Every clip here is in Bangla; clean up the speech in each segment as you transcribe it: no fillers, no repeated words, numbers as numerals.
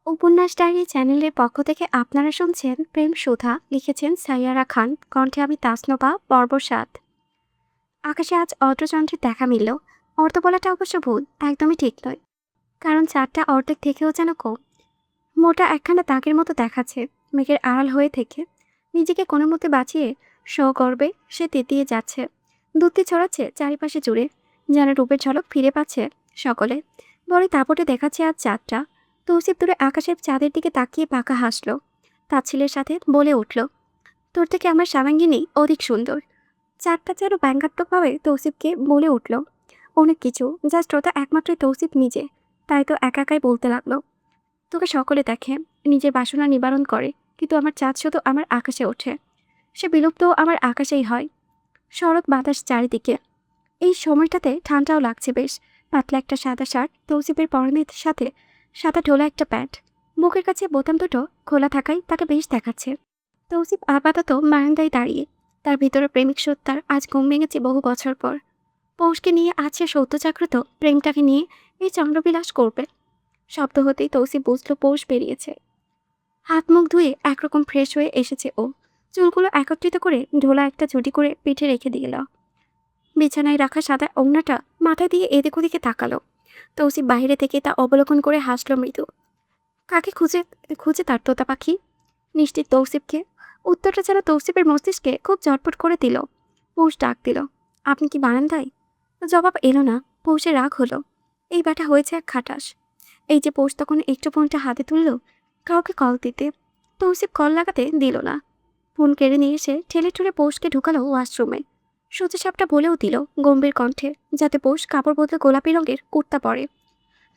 উপন্যাস ডায়েরি চ্যানেলের পক্ষ থেকে আপনারা শুনছেন প্রেম সুধা, লিখেছেন সাইয়ারা খান, কণ্ঠে আমি তাসনোবা, পর্ব ৭। আকাশে আজ অর্ধচন্দ্রের দেখা মিলল। অর্ধ বলাটা অবশ্য ভুল, একদমই ঠিক নয়। কারণ চারটা অর্ধেক থেকেও যেন কম। মোটা একখানা দাগের মতো দেখাচ্ছে। মেঘের আড়াল হয়ে থেকে নিজেকে কোনো মতে বাঁচিয়ে সগর্বে সে তেতিয়ে যাচ্ছে। দুধটি ছড়াচ্ছে চারিপাশে জুড়ে, যেন রূপের ঝলক ফিরে পাচ্ছে সকলে। বড়ই দাপটে দেখাচ্ছে আজ চাঁদটা। তৌসিফ দূরে আকাশের চাঁদের দিকে তাকিয়ে পাকা হাসল। তাচ্ছিলের সাথে বলে উঠল, তোর থেকে আমার শ্যামাঙ্গিনী অধিক সুন্দর। চাঁদটা যেন ব্যঙ্গাত্মকভাবে তৌসিফকে বলে উঠল অনেক কিছু, যা শ্রোতা একমাত্রই তৌসিফ নিজে। তাই তো একাই বলতে লাগলো, তোকে সকলে দেখে, নিজের বাসনা নিবারণ করে, কিন্তু আমার চাঁদ শুধু আমার আকাশে ওঠে। সে বিলুপ্ত আমার আকাশেই হয়। শরৎ বাতাস চারিদিকে। এই সময়টাতে ঠান্ডাও লাগছে বেশ। পাতলা একটা সাদা শার্ট, তৌসিফের পরনের সাথে সাদা ঢোলা একটা প্যান্ট। বুকের কাছে বোতাম দুটো খোলা থাকাই তাকে বেশ দেখাচ্ছে। তৌসিফ আপাতত বারান্দায় দাঁড়িয়ে। তার ভিতরে প্রেমিক সত্তার আজ ঘুম ভেঙেছে বহু বছর পর। পৌষকে নিয়ে আছে সদ্যজাগ্রত প্রেমটাকে নিয়ে এই চন্দ্রবিলাস করবে। শব্দ হতেই তৌসিফ বুঝল পৌষ বেরিয়েছে। হাত মুখ ধুয়ে একরকম ফ্রেশ হয়ে এসেছে ও। চুলগুলো একত্রিত করে ঢোলা একটা ঝুটি করে পিঠে রেখে দিল। বিছানায় রাখা সাদা ওড়নাটা মাথায় দিয়ে এদিক ওদিকে তাকালো। তৌসিফ বাইরে থেকে তা অবলোকন করে হাসল মৃদু। কাকে খুঁজে খুঁজে তার তোতা পাখি? নিশ্চিত তৌসিফকে। উত্তরটা যেন তৌসিফের মস্তিষ্কে খুব চটপট করে দিল। পৌষ ডাক দিল, আপনি কি বারান্দায়? জবাব এলো না। পৌষের রাগ হলো, এই ব্যাটা হয়েছে এক খাটাস। এই যে পৌষ তখন একটু ফোনটা হাতে তুলল কাউকে কল দিতে। তৌসিফ কল লাগাতে দিল না। ফোন কেড়ে নিয়ে এসে ঠেলে ঠুলে পৌষকে ঢুকালো ওয়াশরুমে। সোজা সাপটা বলেও দিল গম্ভীর কণ্ঠে, যাতে পৌষ কাপড় বদলে গোলাপি রঙের কুর্তা পরে।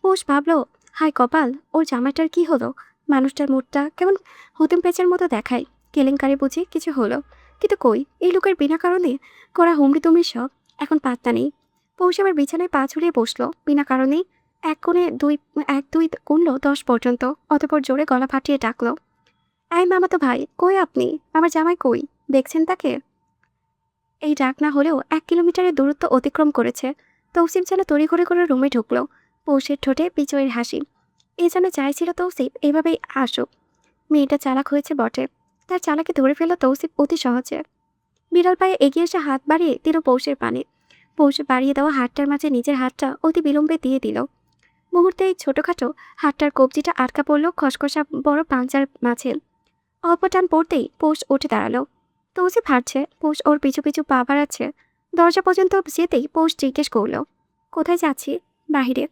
পৌষ ভাবল, হায় কপাল, ওর জামাটার কি হলো? মানুষটার মুখটা কেমন হতিম পেঁচার মতো দেখায়। কেলেঙ্কারি বুঝি কিছু হলো। কিন্তু কই, এই লোকের বিনা কারণে করা হুমড়ি তুমড়ি সব এখন পাত্তা নেই। পৌষ আবার বিছানায় পা ঝুলিয়ে বসলো বিনা কারণেই। এক কোণে এক দুই গুনল 10 পর্যন্ত, অতপর জোরে গলা ফাটিয়ে ডাকলো, এই মামাতো ভাই, কই আপনি? আমার জামাই কই? দেখছেন তাকে? এই ডাক না হলেও 1 কিলোমিটারের দূরত্ব অতিক্রম করেছে। তৌসিফ যেন তড়িঘড়ি করে রুমে ঢুকলো। পৌষের ঠোঁটে বিজয়ের হাসি। এ যেন চাইছিল তৌসিফ এভাবেই আসুক। মেয়েটা চালাক হয়েছে বটে। তার চালাকে ধরে ফেলল তৌসিফ অতি সহজে। বিড়াল পায়ে এগিয়ে এসে হাত বাড়িয়ে দিল পৌষের পানে। পৌষ বাড়িয়ে দেওয়া হাতটার মাঝে নিজের হাতটা অতি বিলম্বে দিয়ে দিল। মুহূর্তে এই ছোটখাটো হাতটার কবজিটা আটকা পড়ল খসখসা বড় পাঞ্চার মাঝে। অল্প টান পড়তেই পৌষ উঠে দাঁড়ালো। তৌসিফ হাঁটছে, পৌষ ওর পিছু পিছু পা বাড়াচ্ছে। দরজা পর্যন্ত যেতেই পৌষ জিজ্ঞেস করলো, কোথায় যাচ্ছি? বাহিরে।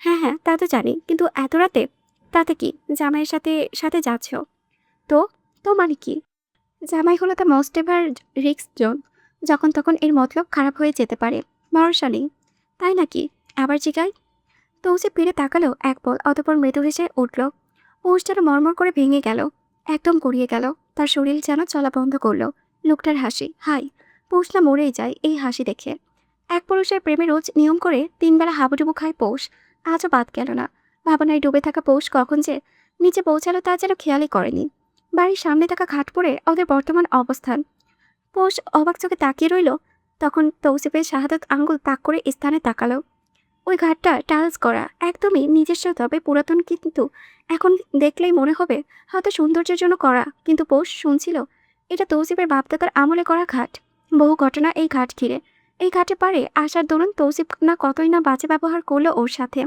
হ্যাঁ হ্যাঁ, তা তো জানি, কিন্তু এত রাতে? তাতে কি, জামাইয়ের সাথে সাথে যাচ্ছ? তো? তো মানে কি? জামাই হলো the most ever risk zone. যখন তখন এর মতলব খারাপ হয়ে যেতে পারে। ভরসা নেই। তাই নাকি? আবার জিগাই। তৌসিফ ফিরে তাকালো এক পল, অতপর মৃদু হেসে উঠল। পৌষ যেন মরমর করে ভেঙে গেল, একদম গড়িয়ে গেল। তার শরীর যেন চলা বন্ধ করলো। লোকটার হাসি, হাই! পৌষ না মরেই যায় এই হাসি দেখে। এক পুরুষের প্রেমে রোজ নিয়ম করে 3 বেলা হাবুডুবু খায় পৌষ। আজও বাদ গেল না। ভাবনায় ডুবে থাকা পৌষ কখন যে নিচে পৌঁছালো তা যেন খেয়ালই করেনি। বাড়ির সামনে থাকা ঘাট পড়ে ওদের বর্তমান অবস্থান। পৌষ অবাক চোখে তাকিয়ে রইল। তখন তৌসিফের শাহাদাত আঙ্গুল তাক করে স্থানে তাকালো। ওই ঘাটটা টাইলস করা, একদমই নিজস্ব, তবে পুরাতন। কিন্তু এখন দেখলেই মনে হবে হয়তো সৌন্দর্যের জন্য করা। কিন্তু পৌষ শুনছিল এটা তৌসিফের বাপদাদার আমলে করা ঘাট। বহু ঘটনা এই ঘাট ঘিরে। এই ঘাটে পারে আসার দরুন তৌসিফ না কতই না বাজে ব্যবহার করলো ওর সাথে।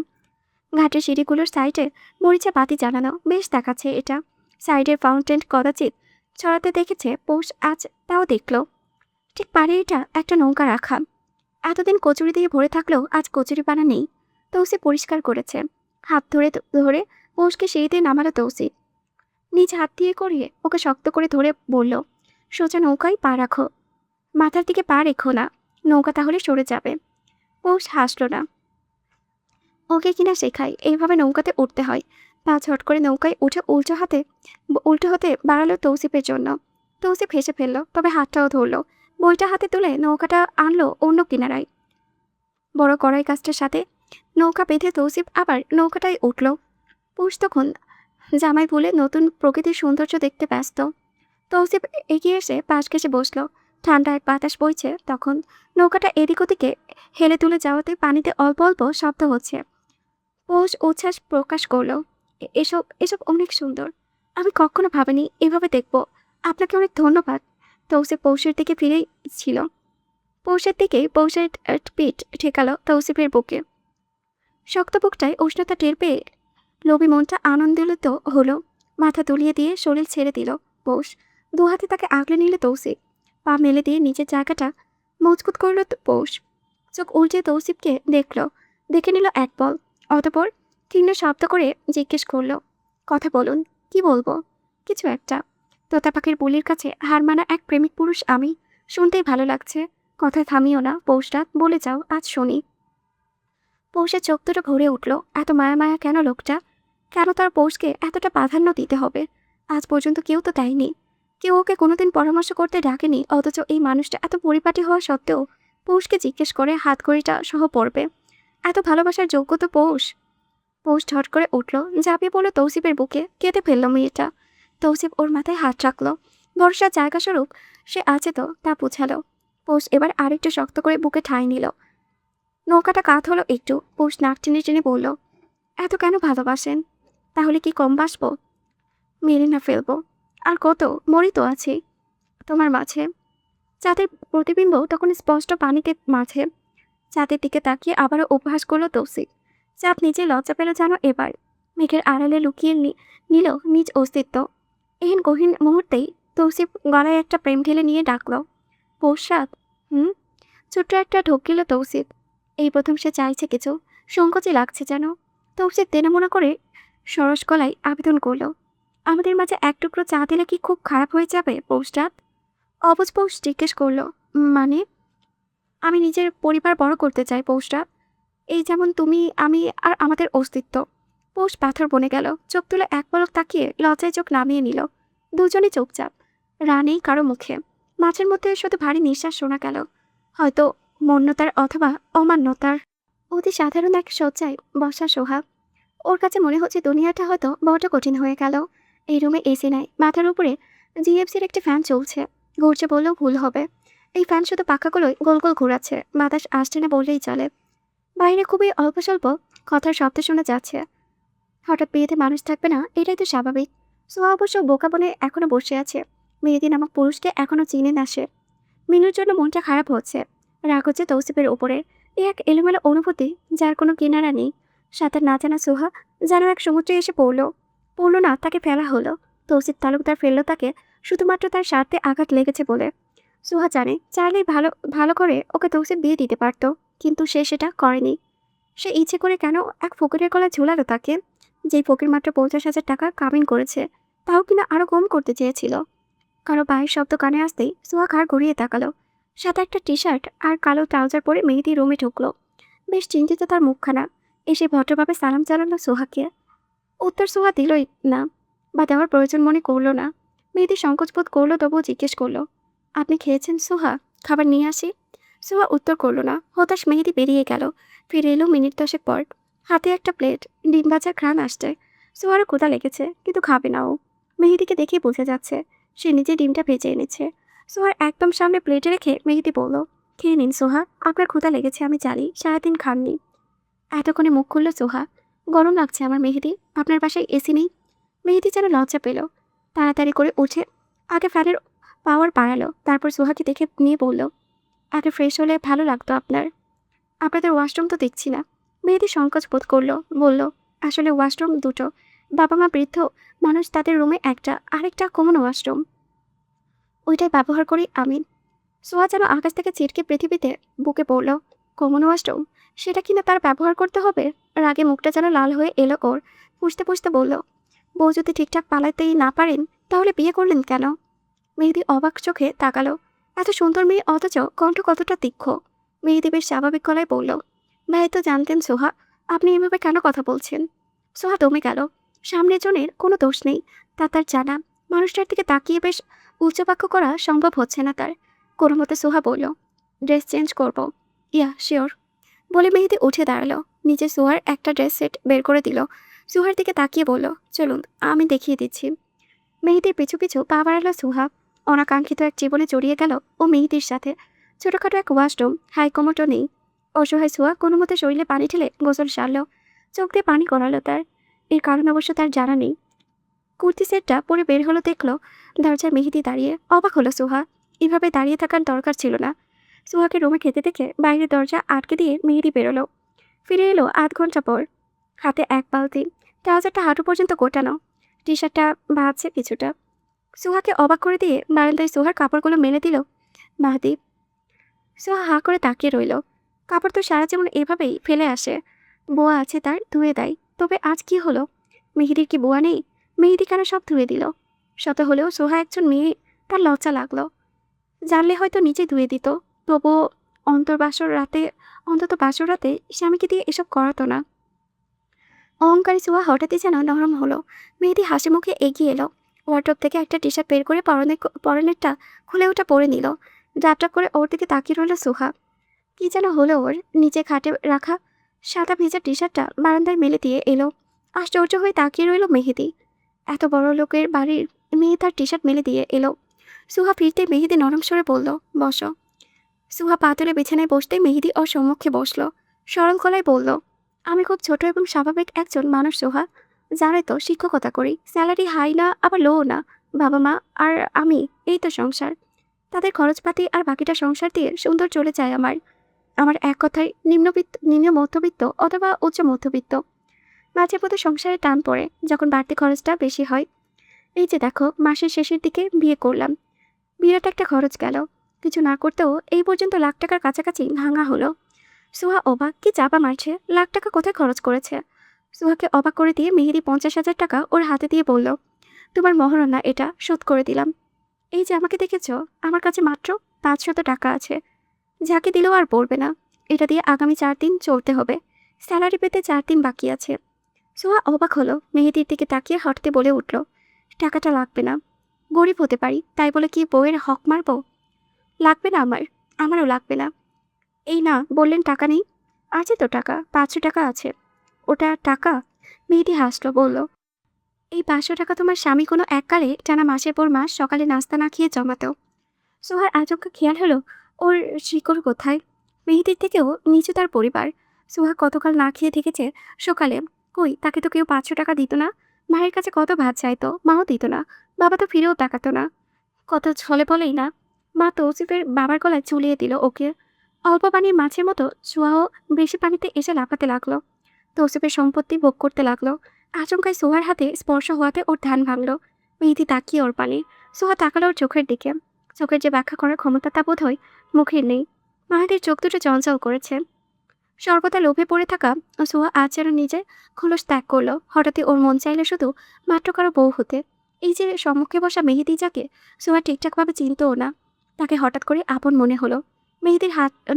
ঘাটের সিঁড়িগুলোর সাইডে মরিচা বাতি জ্বালানো, বেশ দেখাচ্ছে এটা। সাইডের ফাউন্টেন কদাচিৎ ছড়াতে দেখেছে পৌষ আজ, তাও দেখলো। ঠিক পারে এটা একটা নৌকা রাখা। এতদিন কচুরি দিয়ে ভরে থাকলেও আজ কচুরি পানা নেই। তৌসি পরিষ্কার করেছে। হাত ধরে ধরে পৌষকে সিঁড়িতে নামালো তৌসি। নিজ হাত দিয়ে করিয়ে ওকে শক্ত করে ধরে বলল, সোজা নৌকায় পা রাখো, মাথার দিকে পা রেখো না, নৌকা তাহলে সরে যাবে। পৌষ হাসল না। ওকে কিনা শেখায় এইভাবে নৌকাতে উঠতে হয়। পা ঝট করে নৌকায় উঠে উল্টো হতে বাড়ালো তৌসিফের জন্য। তৌসিফ হেসে ফেলল, তবে হাতটাও ধরলো। বইটা হাতে তুলে নৌকাটা আনলো অন্য কিনারায়। বড় কড়াই কাজটার সাথে নৌকা বেঁধে তৌসিফ আবার নৌকাটায় উঠল। পৌষ তখন জামাই বলে নতুন প্রকৃতির সৌন্দর্য দেখতে ব্যস্ত। তৌসিফ এগিয়ে এসে পাশ ঘেঁষে বসলো। ঠান্ডা এক বাতাস বইছে তখন। নৌকাটা এদিক ওদিকে হেলে তুলে যাওয়াতে পানিতে অল্প অল্প শব্দ হচ্ছে। পৌষ উচ্ছ্বাস প্রকাশ করলো। এসব এসব অনেক সুন্দর। আমি কখনো ভাবিনি এভাবে দেখব। আপনাকে অনেক ধন্যবাদ। তৌসিফ পৌষের দিকে ফিরেই ছিল। পৌষের পিঠ ঠেকালো তৌসিফের বুকে। শক্ত বুকটায় উষ্ণতা টের পেয়ে লোভী মনটা আনন্দিত হলো। মাথা তুলিয়ে দিয়ে শরীর ছেড়ে দিল পৌষ। দু হাতে তাকে আগলে নিল তৌসিফ। পা মেলে দিয়ে নিচের জায়গাটা মজবুত করল পৌষ। চোখ উল্টে তৌসিফকে দেখল। দেখে নিল এক পল। অতঃপর তীক্ষ্ণ শব্দ করে জিজ্ঞেস করল, কথা বলুন। কি বলবো? কিছু একটা। তোতা পাখির বুলির কাছে হার মানা এক প্রেমিক পুরুষ আমি। শুনতেই ভালো লাগছে। কথায় থামিও না পৌষরাত, বলে যাও, আজ শুনি। পৌষের চোখ দুটো ভরে উঠল। এত মায়া মায়া কেন লোকটা? কেন তার পৌষকে এতটা প্রাধান্য দিতে হবে? আজ পর্যন্ত কেউ তো দেয়নি। কেউ ওকে কোনোদিন পরামর্শ করতে ডাকেনি, অথচ এই মানুষটা এত পরিপাটি হওয়া সত্ত্বেও পৌষকে জিজ্ঞেস করে হাতঘড়িটা সহ পড়বে। এত ভালোবাসার যোগ্য তো পৌষ। পৌষ ঝট করে উঠল, ঝাঁপিয়ে পড়ল তৌসিফের বুকে, কেঁদে ফেলল মেয়েটা। তৌসিফ ওর মাথায় হাত রাখল। ভরসার জায়গা স্বরূপ সে আছে তো, তা বুঝালো। পৌষ এবার আরেকটু শক্ত করে বুকে ঠাঁই নিল। নৌকাটা কাত হলো একটু। পৌষ নাক টেনে টেনে বলল, এত কেন ভালোবাসেন? তাহলে কি কম বাসবো? মেরে না ফেলবো। আর কত, মরি তো আছি তোমার মাঝে। চাঁদের প্রতিবিম্ব তখন স্পষ্ট পানিতে মাঝে। চাঁদের দিকে তাকিয়ে আবারও উপহাস করল তৌসিফ। চাঁদ নিজে লজ্জা পেল যেন এবার। মেঘের আড়ালে লুকিয়ে নিল নিজ অস্তিত্ব। এহেন গহীন মুহূর্তেই তৌসিফ গলায় একটা প্রেম ঢেলে নিয়ে ডাকল, পৌষরাত। হুম। ছোট্ট একটা ঢোক গেল তৌসিফ। এই প্রথম সে চাইছে কিছু। সংকোচে লাগছে যেন। তৌসিফ দেনামোনা করে সরস গলায় আবেদন করল, আমাদের মাঝে এক টুকরো চা দিলে কি খুব খারাপ হয়ে যাবে পৌষরাত? অবুঝ পৌষ জিজ্ঞেস করল, মানে? আমি নিজের পরিবার বড় করতে চাই পৌষরাত। এই যেমন তুমি, আমি আর আমাদের অস্তিত্ব। পৌষ পাথর বনে গেল। চোখ তুলে এক পলক তাকিয়ে লজ্জায় চোখ নামিয়ে নিল। দুজনই চুপচাপ। নেই কারো মুখে। মাছের মধ্যে শুধু ভারী নিঃশ্বাস শোনা গেল। হয়তো মন্যতার অথবা অমান্যতার। অতি সাধারণ এক শয্যায় বসা সোহাগ। ওর কাছে মনে হচ্ছে দুনিয়াটা হয়তো বড় কঠিন হয়ে গেল। এই রুমে এসি নাই। মাথার উপরে জিএফসির একটি ফ্যান চলছে। ঘুরছে বললেও ভুল হবে। এই ফ্যান শুধু পাখাগুলোই গোল গোল ঘোরাচ্ছে। বাতাস আসছে না বললেই চলে। বাইরে খুবই অল্প স্বল্প কথার শব্দ শোনা যাচ্ছে। হঠাৎ বিয়েতে মানুষ থাকবে না, এটাই তো স্বাভাবিক। সোহা অবশ্য বোকা বনে এখনো বসে আছে। মেয়েদি নামক পুরুষকে এখনো চিনে না সে। মিনুর জন্য মনটা খারাপ হচ্ছে। রাগ হচ্ছে তৌসিফের উপরে। এ এক এলোমেলো অনুভূতি, যার কোনো কিনারা নেই। সাঁতার না জানা সোহা যেন এক সমুদ্রে এসে পড়ল না, তাকে ফেলা হলো। তৌসিফ তালুকদার ফেললো তাকে শুধুমাত্র তার স্বার্থে আঘাত লেগেছে বলে। সোহা জানে, চাইলেই ভালো ভালো করে ওকে তৌসিফ বিয়ে দিতে পারত, কিন্তু সে সেটা করেনি। সে ইচ্ছে করে কেন এক ফকিরের গলায় ঝুলালো তাকে, যেই ফকির মাত্র 50,000 টাকা কাবিন করেছে, তাও কিনা আরো কম করতে চেয়েছিল। কারো পায়ের শব্দ কানে আসতেই সোহা ঘাড় ঘুরিয়ে তাকালো। সাদা একটা টি শার্ট আর কালো ট্রাউজার পরে মেহেদি রুমে ঢুকলো। বেশ চিন্তিত তার মুখখানা। এসে ভদ্রভাবে সালাম জানালো সোহাকে। উত্তর সোহা দিলই না, বা দেওয়ার প্রয়োজন মনে করলো না। মেহেদি সংকোচ বোধ করলো, তবুও জিজ্ঞেস করলো, আপনি খেয়েছেন সোহা? খাবার নিয়ে আসি? সোহা উত্তর করলো না। হতাশ মেহেদি বেরিয়ে গেল। ফিরে এলো মিনিট 10 পর। হাতে একটা প্লেট, ডিম ভাজার ঘ্রাণ আসছে। সোহারও ক্ষুধা লেগেছে, কিন্তু খাবে না ও। মেহেদিকে দেখেই বোঝা যাচ্ছে সে নিজে ডিমটা ভেজে এনেছে। সোহার একদম সামনে প্লেটে রেখে মেহেদি বলল, খেয়ে নিন সোহা, আপনার ক্ষুধা লেগেছে আমি জানি, সারাদিন খাননি। এতক্ষণে মুখ খুলল সোহা, গরম লাগছে আমার মেহেদি, আপনার বাসায় এসি নেই? মেহেদি যেন লজ্জা পেল। তাড়াতাড়ি করে উঠে আগে ফ্যানের পাওয়ার বাড়ালো, তারপর সোহাকে দেখে নিয়ে বলল, আগে ফ্রেশ হলে ভালো লাগতো আপনার। আপনাদের ওয়াশরুম তো দেখছি না। মেহেদি সংকোচ বোধ করলো, বলল, আসলে ওয়াশরুম দুটো। বাবা মা বৃদ্ধ মানুষ, তাদের রুমে একটা, আরেকটা কমন ওয়াশরুম। ওইটাই ব্যবহার করি আমি। সোহা যেন আকাশ থেকে ছিটকে পৃথিবীতে বুকে পড়ল। কমন ওয়াশরুম, সেটা কিনা তার ব্যবহার করতে হবে? রাগে মুখটা যেন লাল হয়ে এলো ওর। পুষতে পুষতে বলল, বউ যদি ঠিকঠাক পালাতেই না পারেন, তাহলে বিয়ে করলেন কেন? মেহেদি অবাক চোখে তাকালো। এত সুন্দর মেয়ে, অথচ কণ্ঠ কতটা তীক্ষ্ণ। মেহেদি বেশ স্বাভাবিক গলায় বলল, ভাই তো জানতেন সোহা, আপনি এভাবে কেন কথা বলছেন? সোহা দমে গেল। সামনের জনের কোনো দোষ নেই, তা তার জানা। মানুষটার দিকে তাকিয়ে বেশ উচ্চবাক্য করা সম্ভব হচ্ছে না তার। কোনো মতে সোহা বলল, ড্রেস চেঞ্জ করব। Yeah sure. বলে মেহেদি উঠে দাঁড়ালো। নিজে সোহার একটা ড্রেস সেট বের করে দিল। সোহার দিকে তাকিয়ে বলল, চলুন আমি দেখিয়ে দিচ্ছি। মেহেদির পিছু পিছু পা বাড়ালো সোহা। অনাকাঙ্ক্ষিত এক জীবনে জড়িয়ে গেল ও মেহেদির সাথে। ছোটখাটো এক ওয়াশরুম, হাইকমোটও নেই। অসহায় সোহা কোনো মতে শরীরে পানি ঢেলে গোসল সারল। চোখ দিয়ে পানি গড়ালো তার। এর কারণ অবশ্য তার জানা নেই। কুর্তি সেটটা পরে বের হলো, দেখলো দরজায় মেহেদি দাঁড়িয়ে। অবাক হলো সোহা, এভাবে দাঁড়িয়ে থাকার দরকার ছিল না। সোহাকে রুমে খেতে দেখে বাইরে দরজা আটকে দিয়ে মেহেদি বেরোলো। ফিরে এলো ৮ ঘন্টা পর, হাতে এক বালতি, ট্রাউজারটা হাঁটু পর্যন্ত গোটানো, টি শার্টটা বাঁধছে কিছুটা। সোহাকে অবাক করে দিয়ে বারান্দায় সোহার কাপড়গুলো মেলে দিল মাহদীপ। সোহা হাঁ করে তাকিয়ে রইল। কাপড় তো সারা যেমন এভাবেই ফেলে আসে, বোয়া আছে তার, ধুয়ে দেয়। তবে আজ কি হলো? মেহেদির কি বোয়া নেই? মেহেদি কেন সব ধুয়ে দিল? শত হলেও সোহা একজন মেয়ে, তার লজ্জা লাগলো। জানলে হয়তো নিজে ধুয়ে দিত, তবুও অন্তত বাসর রাতে স্বামীকে দিয়ে এসব করাতো না। অহংকারী সোহা হঠাৎই যেন নরম হলো। মেহেদি হাসি মুখে এগিয়ে এলো, ওয়ার্ড্রোব থেকে একটা টি শার্ট বের করে পরনেরটা খুলে ওটা পরে নিল। ডাবডাব করে ওর দিকে তাকিয়ে রইল সোহা। কি যেন হলো ওর। নিচে খাটে রাখা সাদা ভেজা টি শার্টটা বারান্দায় মেলে দিয়ে এলো। আশ্চর্য হয়ে তাকিয়ে রইল মেহেদি। এত বড় লোকের বাড়ির মেয়ে তার টি শার্ট মেলে দিয়ে এলো। সুহা ফিরতে মেহেদি নরম স্বরে বলল, বসো। সুহা পা তুলে বিছানায় বসতে মেহেদি ওর সম্মুখে বসলো। সরল গলায় বলল, আমি খুব ছোট এবং স্বাভাবিক একজন মানুষ সোহা। জানোই তো, শিক্ষকতা করি, স্যালারি হাই না আবার লো না। বাবা মা আর আমি, এই তো সংসার। তাদের খরচপাতি আর বাকিটা সংসার দিয়ে সুন্দর চলে যায় আমার। আমার এক কথায় নিম্ন মধ্যবিত্ত অথবা উচ্চ মধ্যবিত্ত। মাঝে মধ্যে সংসারে টান পড়ে যখন বাড়তি খরচটা বেশি হয়। এই যে দেখো, মাসের শেষের দিকে বিয়ে করলাম, বিরাট একটা খরচ গেল। কিছু না করতেও এই পর্যন্ত লাখ টাকার কাছাকাছি ভাঙা হলো। সুহা অবাক, কি চাপা মারছে, লাখ টাকা কোথায় খরচ করেছে? সুহাকে অবাক করে দিয়ে মেহেদি 50,000 টাকা ওর হাতে দিয়ে বলল, তোমার মহারণা, এটা শোধ করে দিলাম। এই যে আমাকে দেখেছ, আমার কাছে মাত্র 500 টাকা আছে, যাকে দিলেও আর পড়বে না। এটা দিয়ে আগামী 4 দিন চলতে হবে, স্যালারি পেতে 4 দিন বাকি আছে। সোহা অবাক হলো, মেহেদির দিকে তাকিয়ে হঠাৎ বলে উঠল, টাকাটা লাগবে না। গরিব হতে পারি, তাই বলে কি বউয়ের হক মারব? লাগবে না আমারও লাগবে না। এই না বললেন টাকা নেই? আছে তো টাকা, 500 টাকা আছে। ওটা টাকা? মেহেদি হাসলো, বলল, এই 500 টাকা তোমার স্বামী কোনো এককালে টানা মাসের পর মাস সকালে নাস্তা না খেয়ে জমাতো। সোহার আচমকা খেয়াল হলো ওর শিকড় কোথায়। মেহেদির থেকেও নিচু তার পরিবার। সোহা কতকাল না খেয়ে থেকেছে সকালে, কই তাকে তো কেউ 500 টাকা দিত না। মায়ের কাছে কত ভাত চাইতো, মাও দিত না। বাবা তো ফিরেও তাকাতো না, কত ছলে বলেই না। মা তৌসিফের বাবার গলায় ঝুলিয়ে দিল ওকে। অল্প পানির মাছের মতো সোহাও বেশি পানিতে এসে লাফাতে লাগলো, তৌসিফের সম্পত্তি ভোগ করতে লাগলো। আচমকায় সোহার হাতে স্পর্শ হওয়াতে ওর ধ্যান ভাঙলো। মেহেদি তাকিয়ে ওর পানে। সোহা তাকালো ওর চোখের দিকে। চোখের যে ব্যাখ্যা করার ক্ষমতা তা বোধ হয় মুখের নেই। মাহাদির চোখ দুটো চঞ্চল করেছে। সর্বদা লোভে পড়ে থাকা সোহা আজ যেন নিজের খোলস ত্যাগ করলো। হঠাৎই ওর মন চাইলে শুধু মাত্র কারো বউ হতে। এই যে সম্মুখে বসা মেহেদি, যাকে সোহা ঠিকঠাকভাবে চিনতও না, তাকে হঠাৎ করে আপন মনে হলো। মেহেদির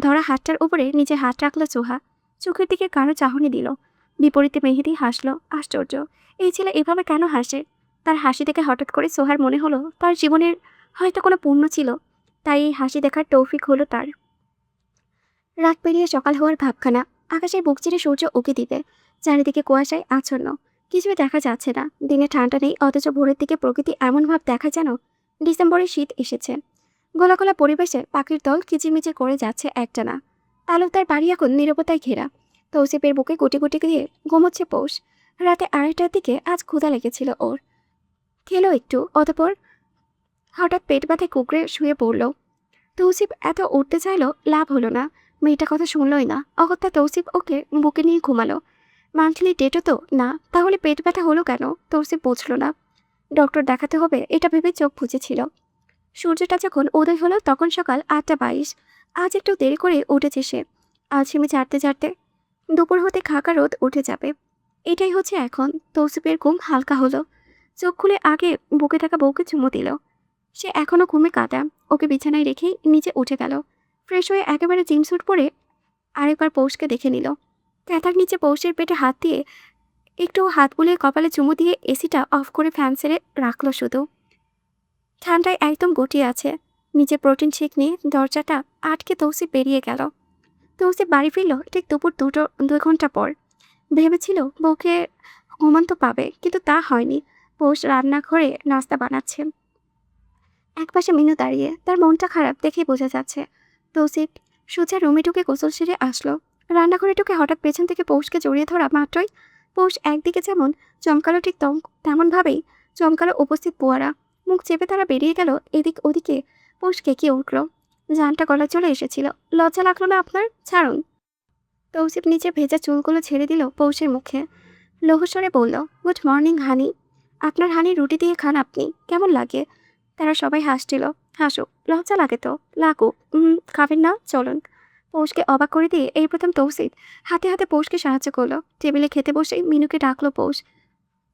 ধরা হাতটার উপরে নিজের হাত রাখলো সোহা। চোখের দিকে কারো চাহনি দিল। বিপরীতে মেহেদি হাসলো। আশ্চর্য, এই ছেলে এভাবে কেন হাসে? তার হাসি দেখে হঠাৎ করে সোহার মনে হলো তার জীবনের হয়তো কোনো পুণ্য ছিল, তাই এই হাসি দেখার তৌফিক হলো তার। রাত পেরিয়ে সকাল হওয়ার ভাবখানা। আকাশের বুক চিরে সূর্য উঁকি দিতে, চারিদিকে কুয়াশায় আচ্ছন্ন, কিছুই দেখা যাচ্ছে না। দিনে ঠান্ডা নেই, অথচ ভোরের দিকে প্রকৃতি এমন ভাব দেখা যেন ডিসেম্বরে শীত এসেছে। গোলা গোলা পরিবেশে পাখির দল কিচিরমিচির করে যাচ্ছে একটানা। তালুকদার বাড়ি এখন নীরবতায় ঘেরা। তৌসিফের বুকে গুটি গুটি দিয়ে ঘুমোচ্ছে পৌষ। রাতে 2:30টার দিকে আজ ক্ষুধা লেগেছিল ওর। খেলো একটু, অতঃপর হঠাৎ পেট ব্যথায় কুঁকড়ে শুয়ে পড়ল। তৌসিফ এত উঠতে চাইলো, লাভ হলো না। মেয়েটা কথা শুনলই না। অগত্যা তৌসিফ ওকে বুকে নিয়ে ঘুমালো। মান্থলি ডেটও তো না, তাহলে পেট ব্যথা হলো কেন? তৌসিফ বুঝলো না। ডক্টর দেখাতে হবে এটা ভেবে চোখ বুজেছিল। সূর্যটা যখন উদয় হলো তখন সকাল 8:22। আজ একটু দেরি করে উঠেছে সে। আলসেমি ঝাড়তে ঝাড়তে দুপুর হতে খাকা রোদ উঠে যাবে। এটাই হচ্ছে এখন। তৌসিফের ঘুম হালকা হলো। চোখ খুলে আগে বুকে থাকা বউকে চুমু দিল। সে এখনো ঘুমে কাটা। ওকে বিছানায় রেখেই নিচে উঠে গেল। ফ্রেশ হয়ে একেবারে জিম স্যুট পরে আরেকবার পৌষকে দেখে নিল। ক্যাথার নিচে পৌষের পেটে হাত দিয়ে একটু হাত বুলিয়ে কপালে চুমু দিয়ে এসিটা অফ করে ফ্যান ছেড়ে রাখলো শুধু। ঠান্ডায় একদম গটিয়ে আছে। নিচে প্রোটিন শেক নিয়ে দরজাটা আটকে তৌসিফ বেরিয়ে গেল। তৌসিফ বাড়ি ফিরল ঠিক দুপুর 2 ঘন্টা পর। ভেবেছিল বউকে ঘুমন্ত পাবে, কিন্তু তা হয়নি। পৌষ রান্নাঘরে নাস্তা বানাচ্ছে। একপাশে মিনু দাঁড়িয়ে, তার মনটা খারাপ দেখেই বোঝা যাচ্ছে। তৌসিফ সোজা রুমে ঢুকে গোসল সেরে আসলো। রান্নাঘরে ঢুকে হঠাৎ পেছন থেকে পৌষকে জড়িয়ে ধরা মাত্রই পৌষ একদিকে যেমন চমকালো ঠিক তেমনভাবেই চমকালো উপস্থিত বুয়ারা। মুখ চেপে তারা বেরিয়ে গেল এদিক ওদিকে। পৌষ কেঁকিয়ে উঠল। জানটা গলায় চলে এসেছিল। লজ্জা লাগলো না আপনার? ছাড়ুন। তৌসিফ নিচে ভেজা চুলগুলো ছেড়ে দিল পৌষের মুখে। লঘুস্বরে বলল, গুড মর্নিং হানি। আপনার হানি রুটি দিয়ে খান আপনি, কেমন লাগে? তারা সবাই হাসছিল। হাসুক, লজ্জা লাগে তো লাগুক। খাবেন না? চলুন। পৌষকে অবাক করে দিয়ে এই প্রথম তৌসিফ হাতে হাতে পৌষকে সাহায্য করলো। টেবিলে খেতে বসে মিনুকে ডাকলো পৌষ।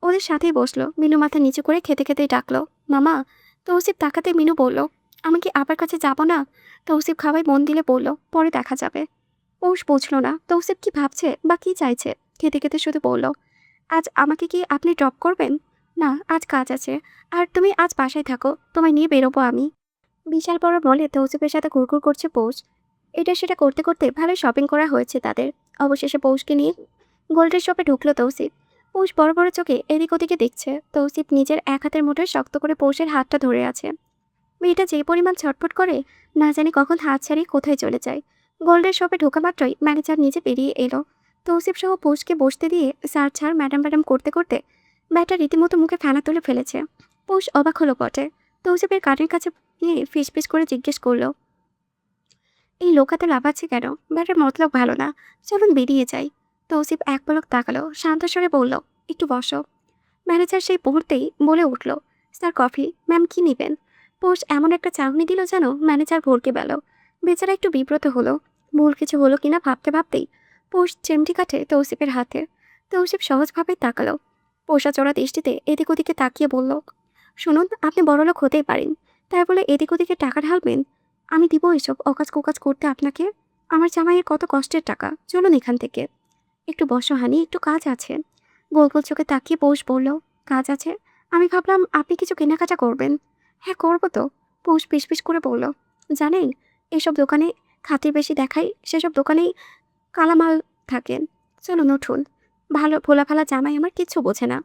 ওদের সাথেই বসলো। মিনু মাথা নিচু করে খেতে খেতেই ডাকলো, মামা। তৌসিফ তাকাতে মিনু বলল, আমি কি আবার কাছে যাব না? তৌসিফ খাওয়াই মন দিলে বলল, পরে দেখা যাবে। পৌষ বুঝল না তৌসিফ কি ভাবছে বা কি চাইছে। খেতে খেতে শুধু বলল, আজ আমাকে কি আপনি ড্রপ করবেন? না, আজ কাজ আছে। আর তুমি আজ বাসায় থাকো, তোমায় নিয়ে বেরোবো আমি। বিশাল বড় মলে তৌসিফের সাথে ঘুরঘুর করছে পৌষ। এটা সেটা করতে করতে ভালো শপিং করা হয়েছে তাদের। অবশেষে পৌষকে নিয়ে গোল্ডের শপে ঢুকলো তৌসিফ। পৌষ বড় বড় চোখে এদিক ওদিকে দেখছে। তৌসিফ নিজের এক হাতের মুঠোয় শক্ত করে পৌষের হাতটা ধরে আছে। মেয়েটা যে পরিমাণ ছটফট করে না জানি কখন হাত ছাড়িয়ে কোথায় চলে যায়। গোল্ডের শপে ঢোকা মাত্রই ম্যানেজার নিজে বেরিয়ে এলো। তৌসিফ সহ পৌষকে বসতে দিয়ে স্যার ছাড় ম্যাডাম ম্যাডাম করতে করতে ব্যাটা রীতিমতো মুখে ফেনা তুলে ফেলেছে। পৌষ অবাক হলো বটে। তৌসিফের কানের কাছে নিয়ে ফিস ফিস করে জিজ্ঞেস করলো, এই লোকাতে লাফাচ্ছে কেন? ব্যাটার মতলব ভালো না, চলুন বেরিয়ে যাই। তৌসিফ এক পলক তাকালো, শান্ত স্বরে বলল, একটু বসো। ম্যানেজার সেই মুহূর্তেই বলে উঠল, স্যার কফি। ম্যাম কি নেবেন? পৌষ এমন একটা চাহনি দিল যেন ম্যানেজার ভরকে গেল। বেচারা একটু বিব্রত হলো। ভুল কিছু হলো কিনা ভাবতে ভাবতেই পৌষ চেমটি কাটে তৌসিফের হাতে। তৌসিফ সহজভাবে তাকালো। পোষা চড়া দৃষ্টিতে এদিক ওদিকে তাকিয়ে বলল, শুনুন, আপনি বড়লোক হতেই পারেন, তাই বলে এদিক ওদিকে টাকা ঢালবেন? আমি দিব এসব অকাজ কোকাজ করতে আপনাকে? আমার জামাইয়ের কত কষ্টের টাকা। চলুন এখান থেকে। একটু বসো হানি, একটু কাজ আছে। গোল গোল চোখে তাকিয়ে পৌষ বলল, কাজ আছে? আমি ভাবলাম আপনি কিছু কেনাকাটা করবেন। হ্যাঁ, করবো তো। পৌষ পিস করে বলল, জানেন, এসব দোকানে খাতির বেশি দেখাই, সেসব দোকানেই কালামাল থাকেন। চলুন উঠুন। ভালো ভোলা ভালা জামাই আমার কিচ্ছু বোঝে না।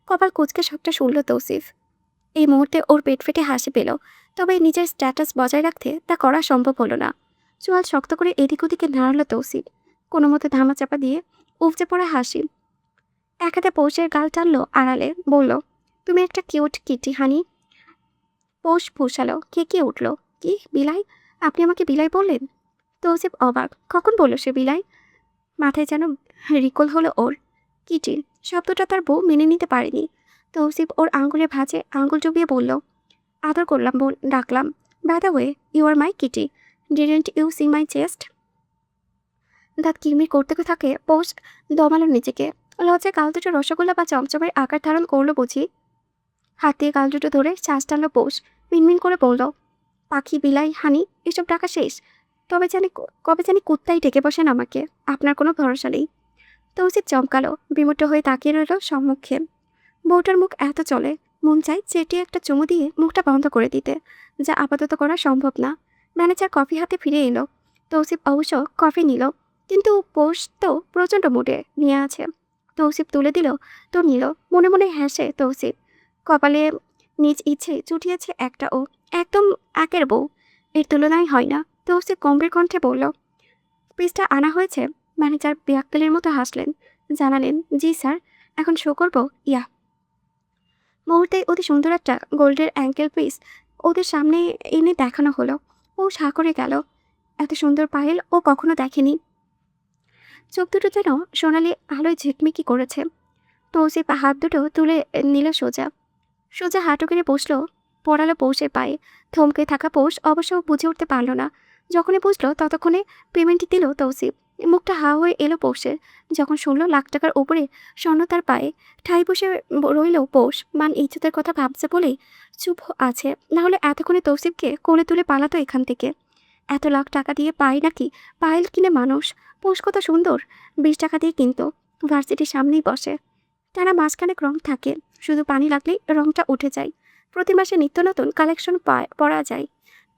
কপাল কুচকে সবটা শুনল তৌসিফ। এই মুহূর্তে ওর পেট ফেটে হাসি পেল। তবে নিজের স্ট্যাটাস বজায় রাখতে তা করা সম্ভব হলো না। চোয়াল শক্ত করে এদিক ওদিকে নাড়ালো তৌসিফ। কোনো মতে ধামাচাপা দিয়ে উপচে পড়া হাসি। এক হাতে পৌষের গাল টানলো আড়ালে, বলল, তুমি একটা কিউট কিটি হানি। পৌষ ফুঁসালো, কে উঠল, কি বিলাই? আপনি আমাকে বিলাই বললেন? তৌসিফ অবাক, কখন বলল সে বিলাই? মাথায় যেন রিকল হলো ওর। কিটি শব্দটা তার বউ মেনে নিতে পারেনি। তৌসিফ ওর আঙ্গুলে ভাঁজে আঙ্গুল ডুবিয়ে বলল, আদর করলাম, ডাকলাম। By the way, you are my kitty. Didn't you see my chest? দাঁত কিরমির করতে থাকে পৌষ। দমালো নিজেকে। লজ্জায় গাল দুটো রসগোল্লা বা চমচমের আকার ধারণ করলো বুঝি। হাত দিয়ে গাল দুটো ধরে শ্বাস টানলো পৌষ। মিনমিন করে বলল, পাখি বিলাই হানি এসব টাকা শেষ। কবে জানি কুত্তাই ডেকে বসেন আমাকে। আপনার কোনো ভরসা নেই। তৌসিফ চমকালো, বিমুগ্ধ হয়ে তাকিয়ে রইল সম্মুখে। বউটার মুখ এত চলে, মন চাই চেটে একটা চুমু দিয়ে মুখটা বন্ধ করে দিতে, যা আপাতত করা সম্ভব না। ম্যানেজার কফি হাতে ফিরে এলো। তৌসিফ অবশ্য কফি নিল, কিন্তু পৌষ তো প্রচণ্ড মুডে নিয়ে আছে। তৌসিফ তুলে দিল তো নিল। মনে মনে হেসে তৌসিফ। কপালে নিজ ইচ্ছে চুটিয়েছে একটা ও, একদম একের বউ, এর তুলনায় হয় না। তৌসিফ গম্ভীর কণ্ঠে বলল, পিসটা আনা হয়েছে। ম্যানেজার বিয়াক্কেলের মতো হাসলেন, জানালেন, জি স্যার, এখন শো করবো। ইয়া। মুহূর্তে অতি সুন্দর একটা গোল্ডের অ্যাঙ্কেল পিস ওদের সামনে এনে দেখানো হলো। ও সা করে গেল। এত সুন্দর পায়েল ও কখনো দেখেনি। চোখ দুটো যেন সোনালি আলোয় ঝিকমিকি করেছে। তৌসিফ হাত দুটো তুলে নিল সোজা সোজা হাঁটু কেড়ে বসলো, পড়ালো পৌষের পায়ে। থমকে থাকা পৌষ অবশ্য বুঝে উঠতে পারল না। যখনই বুঝলো ততক্ষণে পেমেন্টটি দিল তৌসিফ। মুখটা হা হয়ে এলো পৌষের যখন শুনলো লাখ টাকার উপরে স্বর্ণ তার পায়ে। ঠাই বসে রইল পৌষ। মান ইজ্জতের কথা ভাবছে বলেই চুপ আছে, নাহলে এতক্ষণে তৌসিফকে কোলে তুলে পালাতো এখান থেকে। এত লাখ টাকা দিয়ে পায় নাকি পায়েল কিনে মানুষ? পৌষ কত সুন্দর, 20 টাকা দিয়ে কিনতো। ভার্সিটির সামনেই বসে। টানা মাঝখানে রং থাকে, শুধু পানি লাগলেই রংটা উঠে যায়। প্রতি মাসে নিত্য নতুন কালেকশন পরা যায়।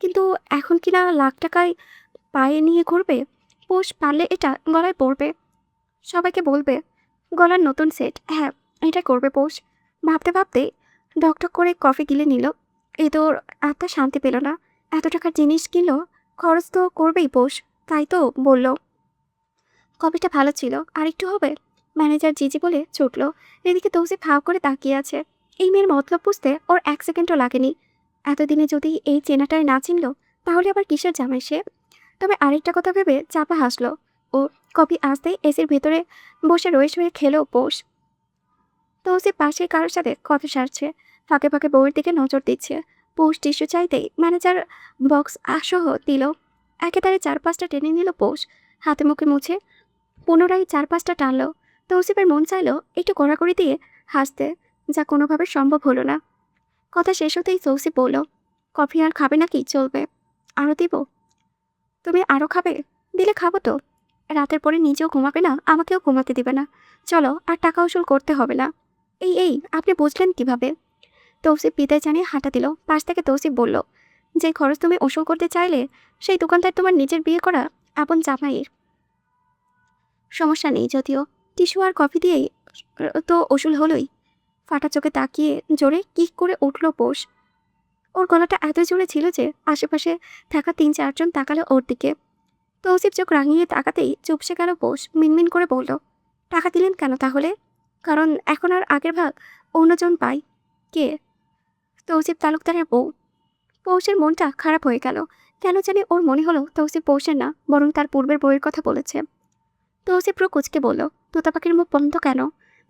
কিন্তু এখন কিনা লাখ টাকায় পায়ে নিয়ে ঘুরবে। পৌষ পারলে এটা গলায় পরবে, সবাইকে বলবে গলার নতুন সেট। হ্যাঁ, এটা করবে পৌষ। ভাবতে ভাবতে ঢকঢক করে কফি গিলে নিল। এ তোর আত্মা শান্তি পেল না। এত টাকার জিনিস কিনলো, খরচ তো করবেই পৌষ। তাই তো বলল, কফিটা ভালো ছিল, আর একটু হবে? ম্যানেজার জিজি বলে ছুটল। এদিকে তৌসিফ হাঁ করে তাকিয়ে আছে। এই মেয়ের মতলব বুঝতে ওর 1 সেকেন্ডও লাগেনি। এতদিনে যদি এই চেনাটাই না চিনল, তাহলে আবার কিসের জামাই সে? তবে আরেকটা কথা ভেবে চাপা হাসলো ও। কফি আসতেই এসির ভেতরে বসে রয়েস হয়ে খেলো পোষ। তৌসিফ পাশে কারোর সাথে কথা সারছে, ফাঁকে ফাঁকে বউয়ের দিকে নজর দিচ্ছে। পোষ টিস্যু চাইতেই ম্যানেজার বক্স আসহ দিল। একেবারে 4-5টা টেনে নিল পোষ, হাতে মুখে মুছে পুনরায় 4-5টা টানলো। তৌসিফের মন চাইল একটু কড়াকড়ি দিয়ে হাসতে, যা কোনোভাবে সম্ভব হলো না। কথা শেষ হতেই তৌসিফ বলল, কফি আর খাবে নাকি? চলবে, আরও দিব? তুমি আরও খাবে? দিলে খাবো তো। রাতের পরে নিজেও ঘুমাবে না, আমাকেও ঘুমাতে দিবে না। চলো, আর টাকা উসুল করতে হবে না। এই এই আপনি বুঝলেন কিভাবে? তৌসিফ বিদায় জানিয়ে হাঁটা দিল। পাশ থেকে তৌসিফ বলল, যে খরচ তুমি উসুল করতে চাইলে, সেই দোকানদার তোমার নিজের বিয়ে করা আপন জামাইয়ের। সমস্যা নেই যদিও, টিস্যু আর কফি দিয়েই তো উসুল হলোই। ফাটা চোখে তাকিয়ে জোরে কিক করে উঠল পোষ। ওর গলাটা এত জোরে ছিল যে আশেপাশে থাকা 3-4 জন তাকালো ওর দিকে। তৌসিফ চোখ রাঙিয়ে তাকাতেই চুপসে গেল পোষ। মিনমিন করে বলল, টাকা দিলেন কেন তাহলে? কারণ এখন আর আগের ভাগ অন্যজন পাই। কে? তৌসিফ তালুকদারের বউ। পৌষের মনটা খারাপ হয়ে গেল। কেন জানি ওর মনে হলো তৌসিফ পৌষের না, বরং তার পূর্বের বউয়ের কথা বলেছে। তৌসিফ প্রো কুচকে বলল, তোতা পাখির মুখ বন্ধ কেন?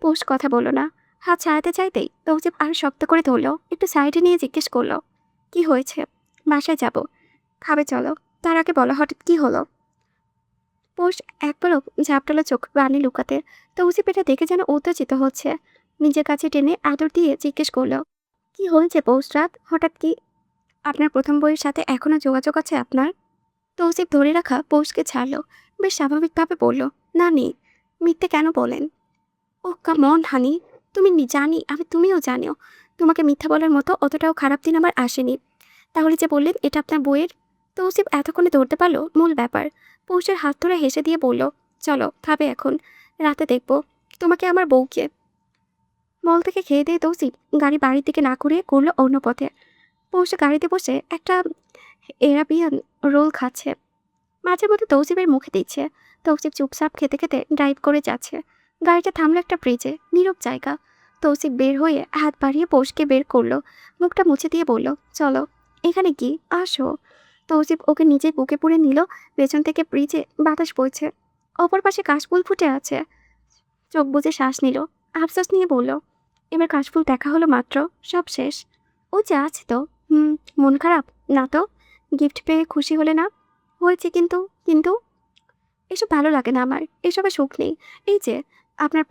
পৌষ কথা বলল না। হাত ছাড়াতে চাইতেই তৌসিফ আর শক্ত করে ধরল। একটু সাইডে নিয়ে জিজ্ঞেস করলো, কি হয়েছে? বাসায় যাব। খাবে চলো। তার আগে বলো হঠাৎ কি হলো? পৌষ এক পলক ঝাপটালো চোখ পানি লুকাতে। তৌসিফ এটা দেখে যেন উত্তেজিত হচ্ছে। নিজের কাছে টেনে আদর দিয়ে জিজ্ঞেস করলো, কি হয়েছে পৌষ রাত? হঠাৎ কি? আপনার প্রথম বইয়ের সাথে এখনো যোগাযোগ আছে আপনার? তৌসিফ ধরে রাখা পৌষকে ছাড়লো। বেশ স্বাভাবিকভাবে বলল, না নেই। মিথ্যে কেন বলেন? ও কাম অন হানি, জানি আমি, তুমিও জানো তোমাকে মিথ্যা বলার মতো অতটাও খারাপ দিন আমার আসেনি। তাহলে যে বললেন এটা আপনার বইয়ের? তৌসিফ এতক্ষণে ধরতে পারলো মূল ব্যাপার। পৌষের হাত ধরে হেসে দিয়ে বলল, চলো খাবে এখন, রাতে দেখব তোমাকে আমার বউকে। মল থেকে খেয়ে দিয়ে তৌসিফ গাড়ি বাড়ির দিকে না ঘুরিয়ে করলো অন্য পথে। পৌষে গাড়িতে বসে একটা এরাবিয়ান রোল খাচ্ছে। মাঝে মধ্যে তৌসিফের মুখে দিচ্ছে। তৌসিফ চুপচাপ খেতে খেতে ড্রাইভ করে যাচ্ছে। গাড়িটা থামলো একটা ব্রিজে, নীরব জায়গা। তৌসিফ বের হয়ে হাত বাড়িয়ে পৌষকে বের করলো। মুখটা মুছে দিয়ে বলল, চলো। এখানে কি? আসো। তৌসিফ ওকে নিজের বুকে পুরে নিল। পেছন থেকে ব্রিজে বাতাস বইছে, অপর পাশে কাশফুল ফুটে আছে। চোখ বুজে শ্বাস নিল, আফসোস নিয়ে বলল, এবার কাশফুল দেখা হলো মাত্র, সব শেষ। ও যা আছে তো। মন খারাপ? না তো। গিফট পেয়ে খুশি হলে না? হয়েছে, কিন্তু কিন্তু এসব ভালো লাগে না আমার, এসবে সুখ নেই। এই যে আপনার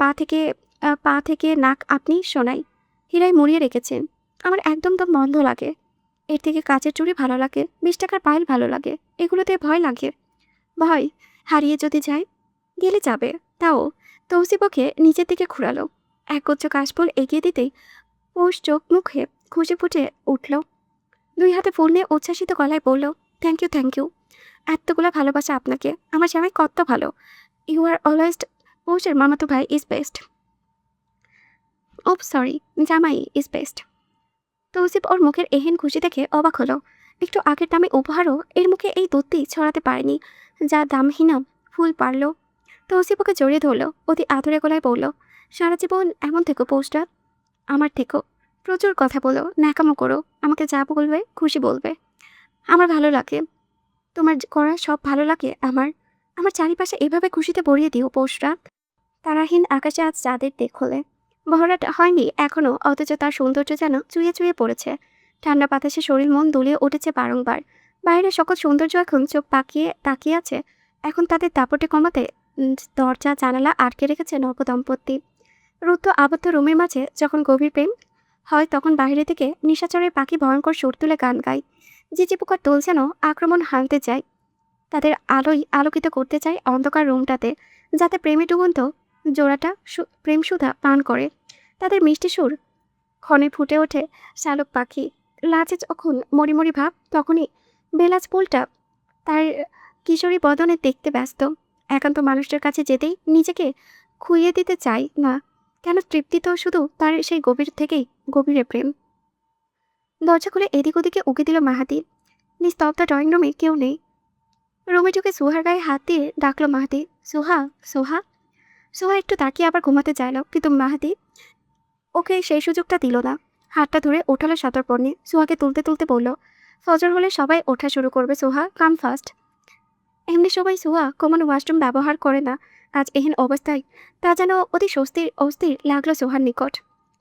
পা থেকে নাক আপনি শোনাই হীরায় মুড়িয়ে রেখেছেন। আমার একদম দম বন্ধ লাগে। এর থেকে কাচের চুড়ি ভালো লাগে, 20 টাকার পায়েল ভালো লাগে। এগুলোতে ভয় লাগে। ভয়? হারিয়ে যদি যায়? গেলে যাবে, তাও। তৌসিফ ওকে নিচের দিকে ঘুরালো। একগুচ্ছ কাশফুল এগিয়ে দিতেই পৌষ চোখ মুখে খুশি ফুটে উঠল। 2 হাতে ফুল নিয়ে উচ্ছ্বাসিত গলায় বলল, থ্যাংক ইউ, থ্যাংক ইউ। এতগুলো ভালোবাসা আপনাকে। আমার জামাই কত ভালো। You are always. পৌষের মামাতো ভাই ইজ বেস্ট। ওপ সরি, জামাই ইজ বেস্ট। তৌসিফ ওর মুখের এহেন খুশি দেখে অবাক হলো। একটু আগের দামে উপহারও এর মুখে এই দুধটি ছড়াতে পারেনি, যা দামহীন ফুল পারল। তৌসিফ ওকে জড়িয়ে ধরলো, অতি আদরে গলায় বলল, সারা জীবন এমন থেকো পৌষটা, আমার থেকো। প্রচুর কথা বলো, ন্যাকামো করো, আমাকে যা বলবে খুশি বলবে। আমার ভালো লাগে, তোমার করা সব ভালো লাগে আমার। আমার চারিপাশে এভাবে খুশিতে ভরিয়ে দিও পৌষরাত। তারাহীন আকাশে আজ চাঁদের দেখ হলে। বহরাট হয়নি এখনো, অথচ তার সৌন্দর্য যেন চুয়ে চুয়ে পড়েছে। ঠান্ডা বাতাসে শরীর মন দুলিয়ে উঠেছে বারংবার। বাইরের সকল সৌন্দর্য এখন চোখ পাকিয়ে তাকিয়ে আছে। এখন তাদের দাপটে কমাতে দরজা জানালা আটকে রেখেছে নবদম্পতি। রুদ্ধ আবদ্ধ রুমের মাঝে যখন গভীর প্রেম হয়, তখন বাইরে থেকে নিশাচরের পাখি ভয়ঙ্কর সুর তুলে গান গায়। জিজি পোকার দোল যেন আক্রমণ হানতে চায়। তাদের আলোয় আলোকিত করতে চায় অন্ধকার রুমটাতে, যাতে প্রেমে ডুবন্ত জোড়াটা প্রেম সুধা পান করে। তাদের মিষ্টি সুর ক্ষণে ফুটে ওঠে শালক পাখি লাচে যখন মরিমরি ভাব, তখনই বেলাজ ফুলটা তার কিশোরী বদনে দেখতে ব্যস্ত। একান্ত মানুষটার কাছে যেতেই নিজেকে খুইয়ে দিতে চায় না কেন, তৃপ্তি তো শুধু তার সেই গভীর থেকেই গভীরে প্রেম। দরজা খুলে এদিক ওদিকে উকি দিল মাহাতি। নিস্তব্ধ ড্রয়িং রুমে কেউ নেই। রুমে ঢুকে সুহার গায়ে হাত দিয়ে ডাকলো মাহাতি, সুহা, সুহা। সোহা একটু তাকিয়ে আবার ঘুমাতে চাইল, কিন্তু মেহেদি ওকে সেই সুযোগটা দিল না। হাতটা ধরে ওঠালো সতর্পণে, সোহাকে তুলতে তুলতে বলল, ফজর হলে সবাই ওঠা শুরু করবে, সোহা কাম ফাস্ট। এমনি সবাই সোহা কমন ওয়াশরুম ব্যবহার করে না, আজ এহেন অবস্থায় তা যেন অতি অস্থির লাগলো সোহার নিকট।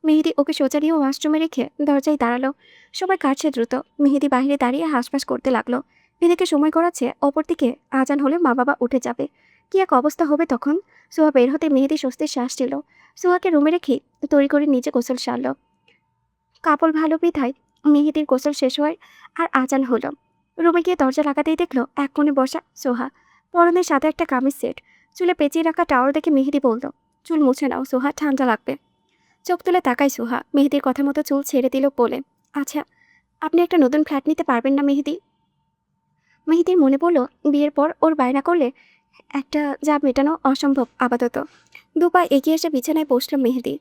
মেহেদি ওকে সোজা নিয়ে ওয়াশরুমে রেখে দরজায় দাঁড়ালো। সবাই কাটছে দ্রুত। মেহেদি বাইরে দাঁড়িয়ে হাঁসফাঁস করতে লাগলো। এদিকে সময় গড়াচ্ছে, অপরদিকে আজান হলে মা বাবা উঠে যাবে। কি এক অবস্থা হবে তখন। সোহা বের হতে মেহেদি স্বস্তির শ্বাস ছিল। সোহাকে রুমে রেখে তৈরি করে নিচে গোসল সারল। কাপড় ভালো বিধায় মেহেদির গোসল শেষ হয় আর আজান হলো। রুমে গিয়ে দরজা লাগাতেই দেখলো এক কোণে বসা সোহা, পরনে সাদা একটা কামিজ সেট, চুলে পেঁচিয়ে রাখা টাওয়ার দেখে মেহেদি বলল, চুল মুছে নাও সোহা, ঠান্ডা লাগবে। চোখ তুলে তাকায় সোহা, মেহেদির কথা মতো চুল ছেড়ে দিল বলে, আচ্ছা আপনি একটা নতুন ফ্ল্যাট নিতে পারবেন না মেহেদি? মেহেদির মনে পড়ল বিয়ের পর ওর বায়না করলে একটা যা মেটানো অসম্ভব আপাতত। দুপা এগিয়ে এসে বিছানায় বসল মেহেদি।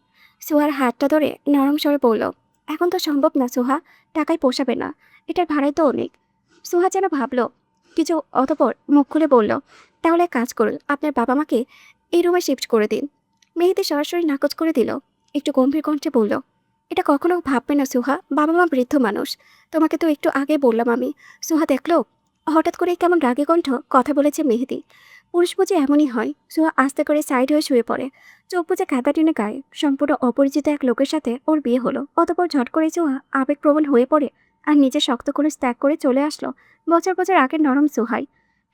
সোহার হাতটা ধরে নরম স্বরে বলল, এখন তো সম্ভব না সোহা, টাকায় পোষাবে না, এটার ভাড়াই তো অনেক। সোহা যেন ভাবল কিছু, অতপর মুখ খুলে বলল, তাহলে এক কাজ করুন, আপনার বাবা মাকে এই রুমে শিফট করে দিন। মেহেদি সরাসরি নাকচ করে দিল। একটু গম্ভীর কণ্ঠে বলল, এটা কখনো ভাববে না সোহা, বাবা মা বৃদ্ধ মানুষ, তোমাকে তো একটু আগে বললাম আমি। সোহা দেখলো হঠাৎ করে কেমন রাগে কণ্ঠ কথা বলেছে মেহেদি। পুরুষ বুঝে এমনই হয়। সোহা আস্তে করে সাইড হয়ে শুয়ে পড়ে। চোখ বুঝে কাঁদা টেনে গায়ে। সম্পূর্ণ অপরিচিত এক লোকের সাথে ওর বিয়ে হলো। অতপর ঝট করে সোহা আবেগপ্রবণ হয়ে পড়ে আর নিজে শক্ত করে ত্যাগ করে চলে আসলো বছর বছর আগের নরম সোহাই।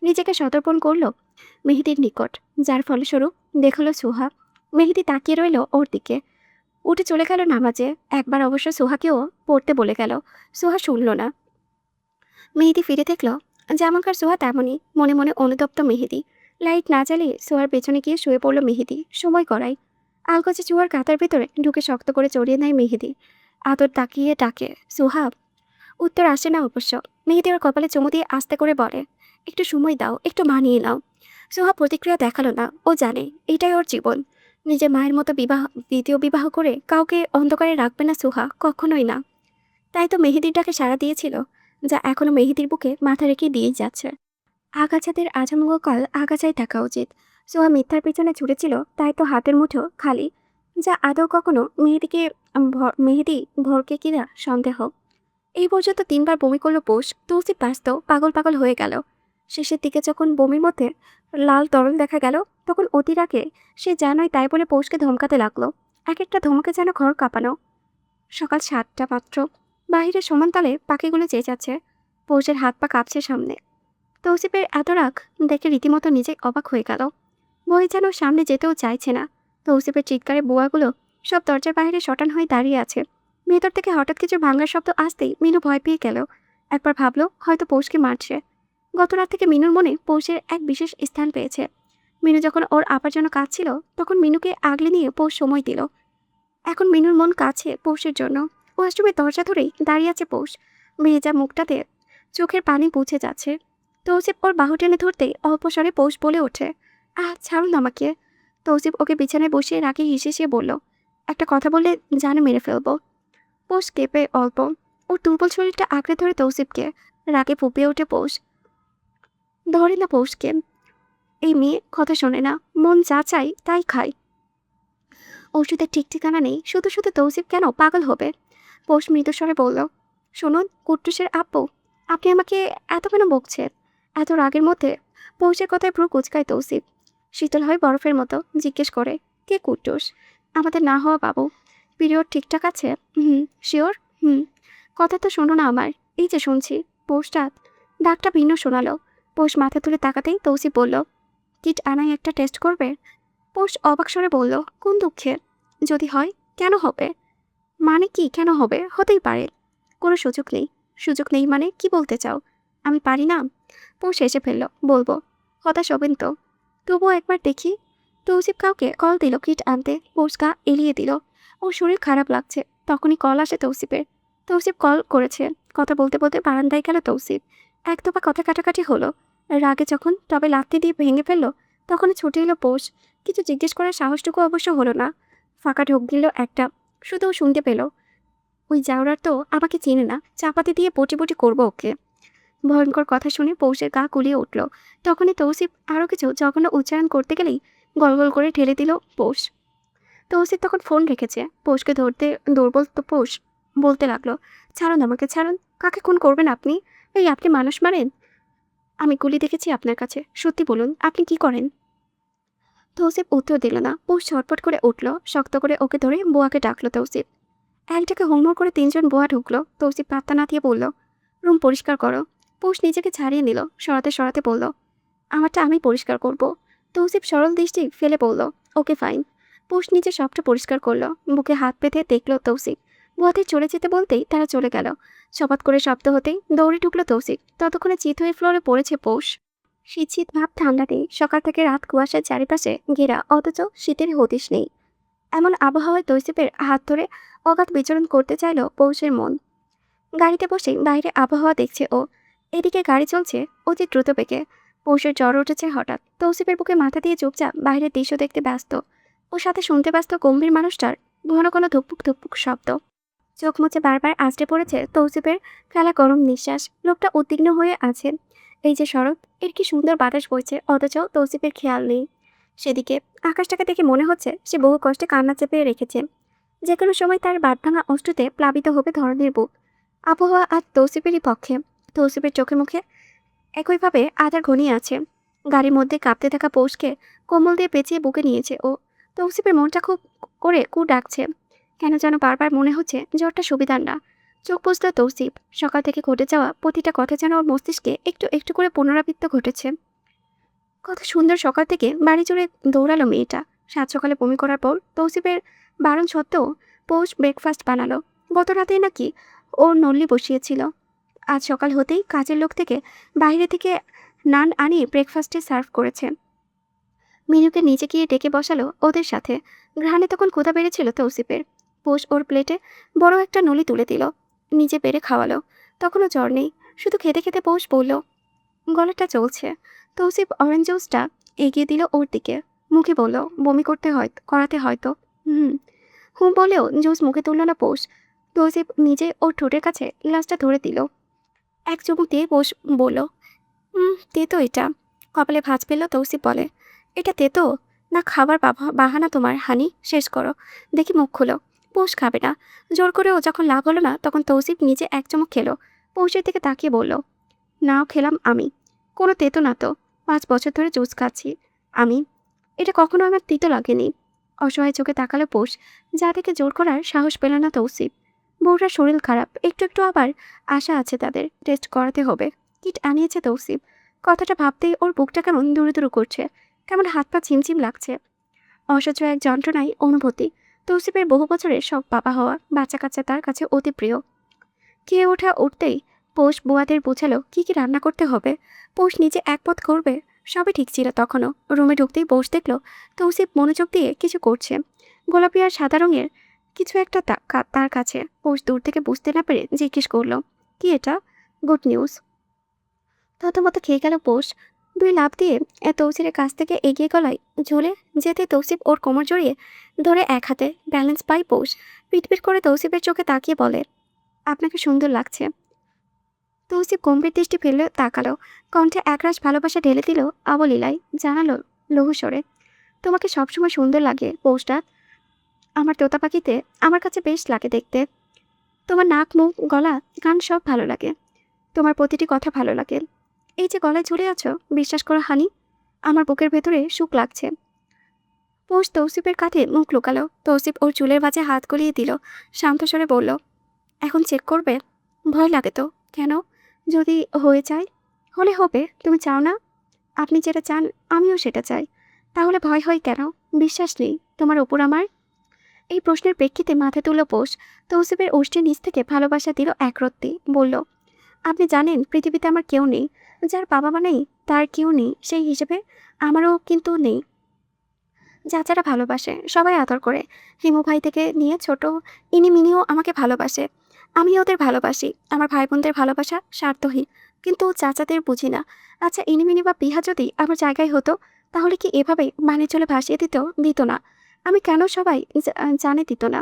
নিজেকে সতর্পণ করলো মেহেদির নিকট, যার ফলস্বরূপ দেখলো সোহা। মেহেদি তাকিয়ে রইল ওর দিকে। উঠে চলে গেল নামাজে। একবার অবশ্য সোহাকেও পড়তে বলে গেল, সোহা শুনল না। মেহেদি ফিরে দেখল যেমনকার সোহা তেমনই, মনে মনে অনুতপ্ত মেহেদি। লাইট না জ্বালিয়ে সোহার পেছনে গিয়ে শুয়ে পড়ল মেহেদি। সময় করাই আলগোছে চুয়ার কাতার ভেতরে ঢুকে শক্ত করে জড়িয়ে নেয় মেহেদি। আদর তাকিয়ে ডাকে, সোহা। উত্তর আসে না অবশ্য। মেহেদি ওর কপালে চুমু দিয়ে আস্তে করে বলে, একটু সময় দাও, একটু মানিয়ে নাও। সোহা প্রতিক্রিয়া দেখালো না। ও জানে এটাই ওর জীবন। নিজের মায়ের মতো দ্বিতীয় বিবাহ করে কাউকে অন্ধকারে রাখবে না সোহা, কখনোই না। তাই তো মেহেদির ডাকে সাড়া দিয়েছিল, যা এখনো মেহেদির বুকে মাথা রেখে দিয়েই যাচ্ছে। আগাছাদের আজমকাল আগাছায় থাকা উচিত। সোহা মিথ্যার পেছনে ছুটেছিল, তাই তো হাতের মুঠো খালি, যা আদৌ কখনো মেহেদি ভরকে কিনা সন্দেহ। এই পর্যন্ত 3বার বমি করলো পোষ। তুলসী ব্যস্ত পাগল পাগল হয়ে গেল। শেষের দিকে যখন বমির মধ্যে লাল তরল দেখা গেল, তখন অতি রাগে সে জানোই তাই বলে পৌষকে ধমকাতে লাগলো। এক একটা ধমকে যেন ঘর কাঁপানো। সকাল 7টা মাত্র। বাহিরে সমান তালে পাখিগুলো চেঁচাচ্ছে। পৌষের হাত পা কাঁপছে সামনে। তৌসিফের এত রাগ দেখে রীতিমতো নিজে অবাক হয়ে গেল। বই যেন সামনে যেতেও চাইছে না। তৌসিফের চিৎকারে বুয়াগুলো সব দরজার বাইরে শটান হয়ে দাঁড়িয়ে আছে। ভেতর থেকে হঠাৎ কিছু ভাঙার শব্দ আসতেই মিনু ভয় পেয়ে গেল। একবার ভাবলো হয়তো পৌষকে মারছে। গত রাত থেকে মিনুর মনে পৌষের এক বিশেষ স্থান পেয়েছে। মিনু যখন ওর আপার জন্য কাঁদছিল, তখন মিনুকে আগলে নিয়ে পৌষ সময় দিল। এখন মিনুর মন কাছে পৌষের জন্য। ওয়াশরুমের দরজা ধরেই দাঁড়িয়ে আছে পৌষ। ভেজা মুখটাতে চোখের পানি মুছে যাচ্ছে। তৌসিফ ওর বাহু টেনে ধরতেই অল্প স্বরে পৌষ বলে ওঠে, ছাড়ুন আমাকে। তৌসিফ ওকে বিছানায় বসিয়ে রাগে হেসে বলল, একটা কথা বললে জানে মেরে ফেলবো। পৌষ কেঁপে অল্প। ওর দুর্বল শরীরটা আঁকড়ে ধরে তৌসিফকে। রাগে ফুপিয়ে ওঠে পৌষ। ধরে না পৌষকে। এই মেয়ে কথা শোনে না, মন যা চাই তাই খায়। ওষুধের ঠিক ঠিকানা নেই, শুধু শুধু তৌসিফ কেন পাগল হবে। পৌষ মৃদুস্বরে বলল, শুনুন কুট্টুসের আপু, আপনি আমাকে এত কেন বকছেন? এত রাগের মধ্যে পৌষের কথায় ভ্রু কুচকায় তৌসিফ। শীতল হয় বরফের মতো। জিজ্ঞেস করে, কে কুট্টুস? আমাদের না হওয়া বাবু। পিরিয়ড ঠিকঠাক আছে? শিওর? কথা তো শোনো না আমার। এই যে শুনছি। পৌষ রাত ডাকটা ভিন্ন শোনালো। পৌষ মাথা তুলে তাকাতেই তৌসিফ বলল, কিট আনাই একটা টেস্ট করবে? পৌষ অবাক স্বরে বলল, কোন দুঃখে? যদি হয়? কেন হবে? মানে কি কেন হবে? হতেই পারে। কোনো সুযোগ নেই। সুযোগ নেই মানে কি বলতে চাও? আমি পারি না? পৌষ এসে ফেলল। বলবো। হতাশ হবেন তো? তবুও একবার দেখি। তৌসিফ কাউকে কল দিল কিট আনতে। পৌষ গা এলিয়ে দিল। ওর শরীর খারাপ লাগছে। তখনই কল আসে তৌসিফের। তৌসিফ কল করেছে। কথা বলতে বলতে বারান্দায় গেল তৌসিফ। এক দফা কথা কাটাকাটি হলো। রাগে যখন তবে লাথি দিয়ে ভেঙে ফেললো, তখনই ছুটে এলো পৌষ। কিছু জিজ্ঞেস করার সাহসটুকু অবশ্য হলো না। ফাঁকা ঢোক দিল একটা। শুধু শুনতে পেল, ওই জাউরার তো আমাকে চিনে না, চাপাতি দিয়ে পটি পটি করবো ওকে। ভয়ঙ্কর কথা শুনে পৌষের গা কুলিয়ে উঠল। তখনই তৌসিফ আরও কিছু জঘন্য উচ্চারণ করতে গেলেই গলগল করে ঢেলে দিল পৌষ। তৌসিফ তখন ফোন রেখেছে। পৌষকে ধরতে দুর্বল তো পৌষ বলতে লাগলো, ছাড়ুন আমাকে, ছাড়ুন। কাকে খুন করবেন আপনি? এই আপনি মানুষ মারেন? আমি গুলি দেখেছি আপনার কাছে, সত্যি বলুন আপনি কি করেন? তৌসিফ উত্তর দিল না। পৌষ ছটপট করে উঠল, শক্ত করে ওকে ধরে বুয়াকে ডাকলো তৌসিফ। একটাকে হুড়মুড় করে 3জন বুয়া ঢুকলো। তৌসিফ পাত্তা না দিয়ে বলল, রুম পরিষ্কার করো। পৌষ নিজেকে ছাড়িয়ে নিল, সরাতে সরাতে বলল, আমারটা আমি পরিষ্কার করব। তৌসিফ সরল দৃষ্টি ফেলে বলল, ওকে ফাইন। পৌষ নিজে সবটা পরিষ্কার করলো। বুকে হাত পেতে দেখলো তৌসিফ। বুয়াদের চলে যেতে বলতেই তারা চলে গেল। শপাত করে শব্দ হতেই দৌড়ে ঢুকলো তৌসিফ। ততক্ষণে চিত হয়ে ফ্লোরে পড়েছে পৌষ। শীত শীত ভাব ঠান্ডাতেই সকাল থেকে রাত কুয়াশার চারিপাশে ঘেরা, অথচ শীতের হদিশ নেই। এমন আবহাওয়ায় তৌসিফের হাত ধরে অগাধ বিচরণ করতে চাইল পৌষের মন। গাড়িতে বসে বাইরে আবহাওয়া দেখছে ও। এদিকে গাড়ি চলছে অতি দ্রুত বেগে। পৌষের জ্বর উঠেছে হঠাৎ। তৌসিফের বুকে মাথা দিয়ে চুপচাপ বাইরের দৃশ্য দেখতে ব্যস্ত। ওর সাথে শুনতে ব্যস্ত গম্ভীর মানুষটার ঘন ঘন ধুকপুক ধুকপুক শব্দ। চোখ মুছে বারবার আঁচড়ে পড়েছে তৌসিফের ফেলা গরম নিঃশ্বাস। লোকটা উদ্বিগ্ন হয়ে আছে। এই যে শরৎ, এর কি সুন্দর বাতাস বইছে, অথচ তৌসিফের খেয়াল নেই সেদিকে। আকাশটাকে দেখে মনে হচ্ছে সে বহু কষ্টে কান্না চেপে রেখেছে। যে কোনো সময় তার বাঁধভাঙা অশ্রুতে প্লাবিত হবে ধরনের বুক। আবহাওয়া আজ তৌসিফেরই পক্ষে। তৌসিফের চোখে মুখে একইভাবে আধার ঘনিয়ে আছে। গাড়ির মধ্যে কাঁপতে থাকা পৌষকে কোমল দিয়ে পেঁচিয়ে বুকে নিয়েছে ও। তৌসিফের মনটা খুব করে কু ডাকছে। কেন যেন বারবার মনে হচ্ছে জ্বরটা সুবিধার না। চোখ বুঝল তৌসিফ। সকাল থেকে ঘটে যাওয়া প্রতিটা কথা যেন ওর মস্তিষ্কে একটু একটু করে পুনরাবৃত্ত ঘটেছে। কত সুন্দর সকাল থেকে বাড়ি জুড়ে দৌড়ালো মেয়েটা। সাত সকালে বমি করার পর তৌসিফের বারণ সত্ত্বেও পৌষ ব্রেকফাস্ট বানালো। গত রাতেই নাকি ওর নল্লি বসিয়েছিল। আজ সকাল হতেই কাজের লোক থেকে বাইরে থেকে নান আনিয়ে ব্রেকফাস্টে সার্ভ করেছে। মিনুকে নিচে গিয়ে ডেকে বসালো ওদের সাথে। ঘ্রাণে তখন ক্ষুধা বেড়েছিল তৌসিফের। পৌষ ওর প্লেটে বড় একটা নলি তুলে দিল, নিজে পেরে খাওয়ালো। তখনও জ্বর নেই, শুধু খেতে খেতে পৌষ বলল, গলাটা চলছে। তৌসিফ অরেঞ্জ জুসটা এগিয়ে দিল ওর দিকে। মুখে বলল, বমি করাতে হয়তো। হুম হুম বলেও জুস মুখে তুলল না পৌষ। তৌসিফ নিজে ওর ঠোঁটের কাছে গ্লাসটা ধরে দিল। এক চুমুক দিয়ে পৌষ বলল, তেতো এটা। কপালে ভাঁজ পেল তৌসিফ বলে, এটা তেতো না খাবার বাহানা তোমার হানি? শেষ করো, দেখি মুখ খুলো। পৌষ খাবে না। জোর করেও যখন লাভ হলো না, তখন তৌসিফ নিজে এক চুমুক খেলো। পৌষের দিকে তাকিয়ে বলল, নাও খেলাম আমি। কোনো তেতো না তো, 5 বছর ধরে জুস খাচ্ছি আমি, এটা কখনো আমার তিতো লাগেনি। অসহায় চোখে তাকালো পৌষ, যা দেখে জোর করার সাহস পেল না তৌসিফ। বউটার শরীর খারাপ, একটু একটু আবার আশা আছে তাদের, টেস্ট করাতে হবে। কিট আনিয়েছে তৌসিফ। কথাটা ভাবতেই ওর বুকটা কেমন দুরু দুরু করছে, কেমন হাত পা চিমচিম লাগছে। অসহ্য এক যন্ত্রণায় অনুভূতি। তৌসিফের বহু বছরের সব বাবা হওয়া বাচ্চা কাচ্চা তার কাছে অতি প্রিয়। খেয়ে ওঠা উঠতেই পৌষ বুয়াদের বোঝালো কি কি রান্না করতে হবে। পৌষ নিজে এক পথ করবে, সবই ঠিক ছিল তখনও। রুমে ঢুকতেই পৌষ দেখলো তৌসিফ মনোযোগ দিয়ে কিছু করছে। গোলাপি আর সাদা রঙের কিছু একটা তার কাছে। পৌষ দূর থেকে বুঝতে না পেরে জিজ্ঞেস করলো, কি এটা? Good news. তত খেয়ে গেল পৌষ। 2 লাফ দিয়ে তৌসিফের কাছ থেকে এগিয়ে গলায় ঝুলে যেতে তৌসিফ ওর কোমর জড়িয়ে ধরে এক হাতে ব্যালেন্স পাই পৌষ। পিটপিট করে তৌসিফের চোখে তাকিয়ে বলে, আপনাকে সুন্দর লাগছে। তৌসিফ গম্ভীর দৃষ্টি ফেললে তাকালো। কণ্ঠে একরাশ ভালোবাসা ঢেলে দিল অবলীলায়। জানালো লঘু স্বরে, তোমাকে সবসময় সুন্দর লাগে পৌষটা। আমার তোতা পাখিতে আমার কাছে বেশ লাগে দেখতে। তোমার নাক, মুখ, গলা, গান সব ভালো লাগে। তোমার প্রতিটি কথা ভালো লাগে। এই যে গলায় ঝুলে আছো, বিশ্বাস করো হানি, আমার বুকের ভেতরে সুখ লাগছে। পৌষ তৌসিফের কাঁধে মুখ লুকালো। তৌসিফ ওর চুলের ভাঁজে হাত গলিয়ে দিল। শান্ত স্বরে বলল, এখন চেক করবে? ভয় লাগে তো। কেন? যদি হয়ে যায়? হলে হবে, তুমি চাও না? আপনি যেটা চান আমিও সেটা চাই, তাহলে ভয় হয় কেন? বিশ্বাস নেই তোমার ওপর আমার? এই প্রশ্নের প্রেক্ষিতে মাথা তুলল পৌষ। তৌসিফের ওষ্ঠের নিচ থেকে ভালোবাসা দিল একরত্তি। বলল, আপনি জানেন পৃথিবীতে আমার কেউ নেই, যার বাবা মা নেই তার কেউ নেই, সেই হিসেবে আমারও কিন্তু নেই। যারা ভালোবাসে সবাই আদর করে। হিমু ভাই থেকে নিয়ে ছোট ইনিমিনিও আমাকে ভালোবাসে, আমি ওদের ভালোবাসি। আমার ভাই বোনদের ভালোবাসা স্বার্থহীন, কিন্তু চাচাদের বুঝি না। আচ্ছা, ইনিমিনি বা পিহা যদি আমার জায়গায় হতো, তাহলে কি এভাবে মানে চলে ভাসিয়ে দিত না? আমি কেন সবাই জানে দিত না?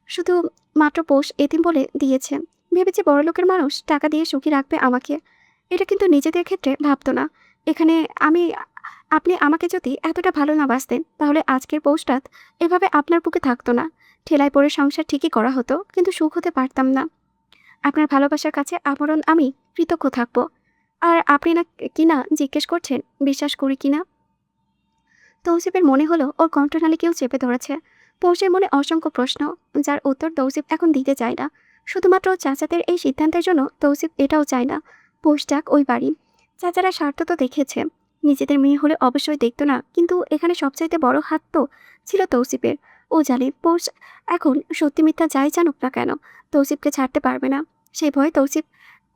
শুধু মাত্র পৌষ এতিম বলে দিয়েছে। ভেবেছে বড়লোকের মানুষ টাকা দিয়ে সুখী রাখবে আমাকে। এটা কিন্তু নিজেদের ক্ষেত্রে ভাবতো না। এখানে আমি আপনি আমাকে যদি এতটা ভালো না বাসতেন তাহলে আজকের পৌষরাত এভাবে আপনার বুকে থাকতো না। ঠেলায় পড়ে সংসার ঠিকই করা হতো, কিন্তু সুখ হতে পারতাম না। আপনার ভালোবাসার কাছে আমরণ আমি কৃতজ্ঞ থাকব। আর আপনি না কিনা জিজ্ঞেস করছেন বিশ্বাস করি কিনা। তৌসিফের মনে হলো ওর কণ্ঠনালী কেউ চেপে ধরেছে। পৌষের মনে অসংখ্য প্রশ্ন, যার উত্তর তৌসিফ এখন দিতে চায় না। শুধুমাত্র চাচাদের এই সিদ্ধান্তের জন্য তৌসিফ এটাও চায় না পৌষ যাক ওই বাড়ি। চাচারা স্বার্থ তো দেখেছে, নিজেদের মেয়ে হলে অবশ্যই দেখতো না, কিন্তু এখানে সবচাইতে বড় হাত তো ছিল তৌসিফের। ও জানে পৌষ এখন সত্যি মিথ্যা যাই জানুক না কেন তৌসিফকে ছাড়তে পারবে না। সেই ভয়ে তৌসিফ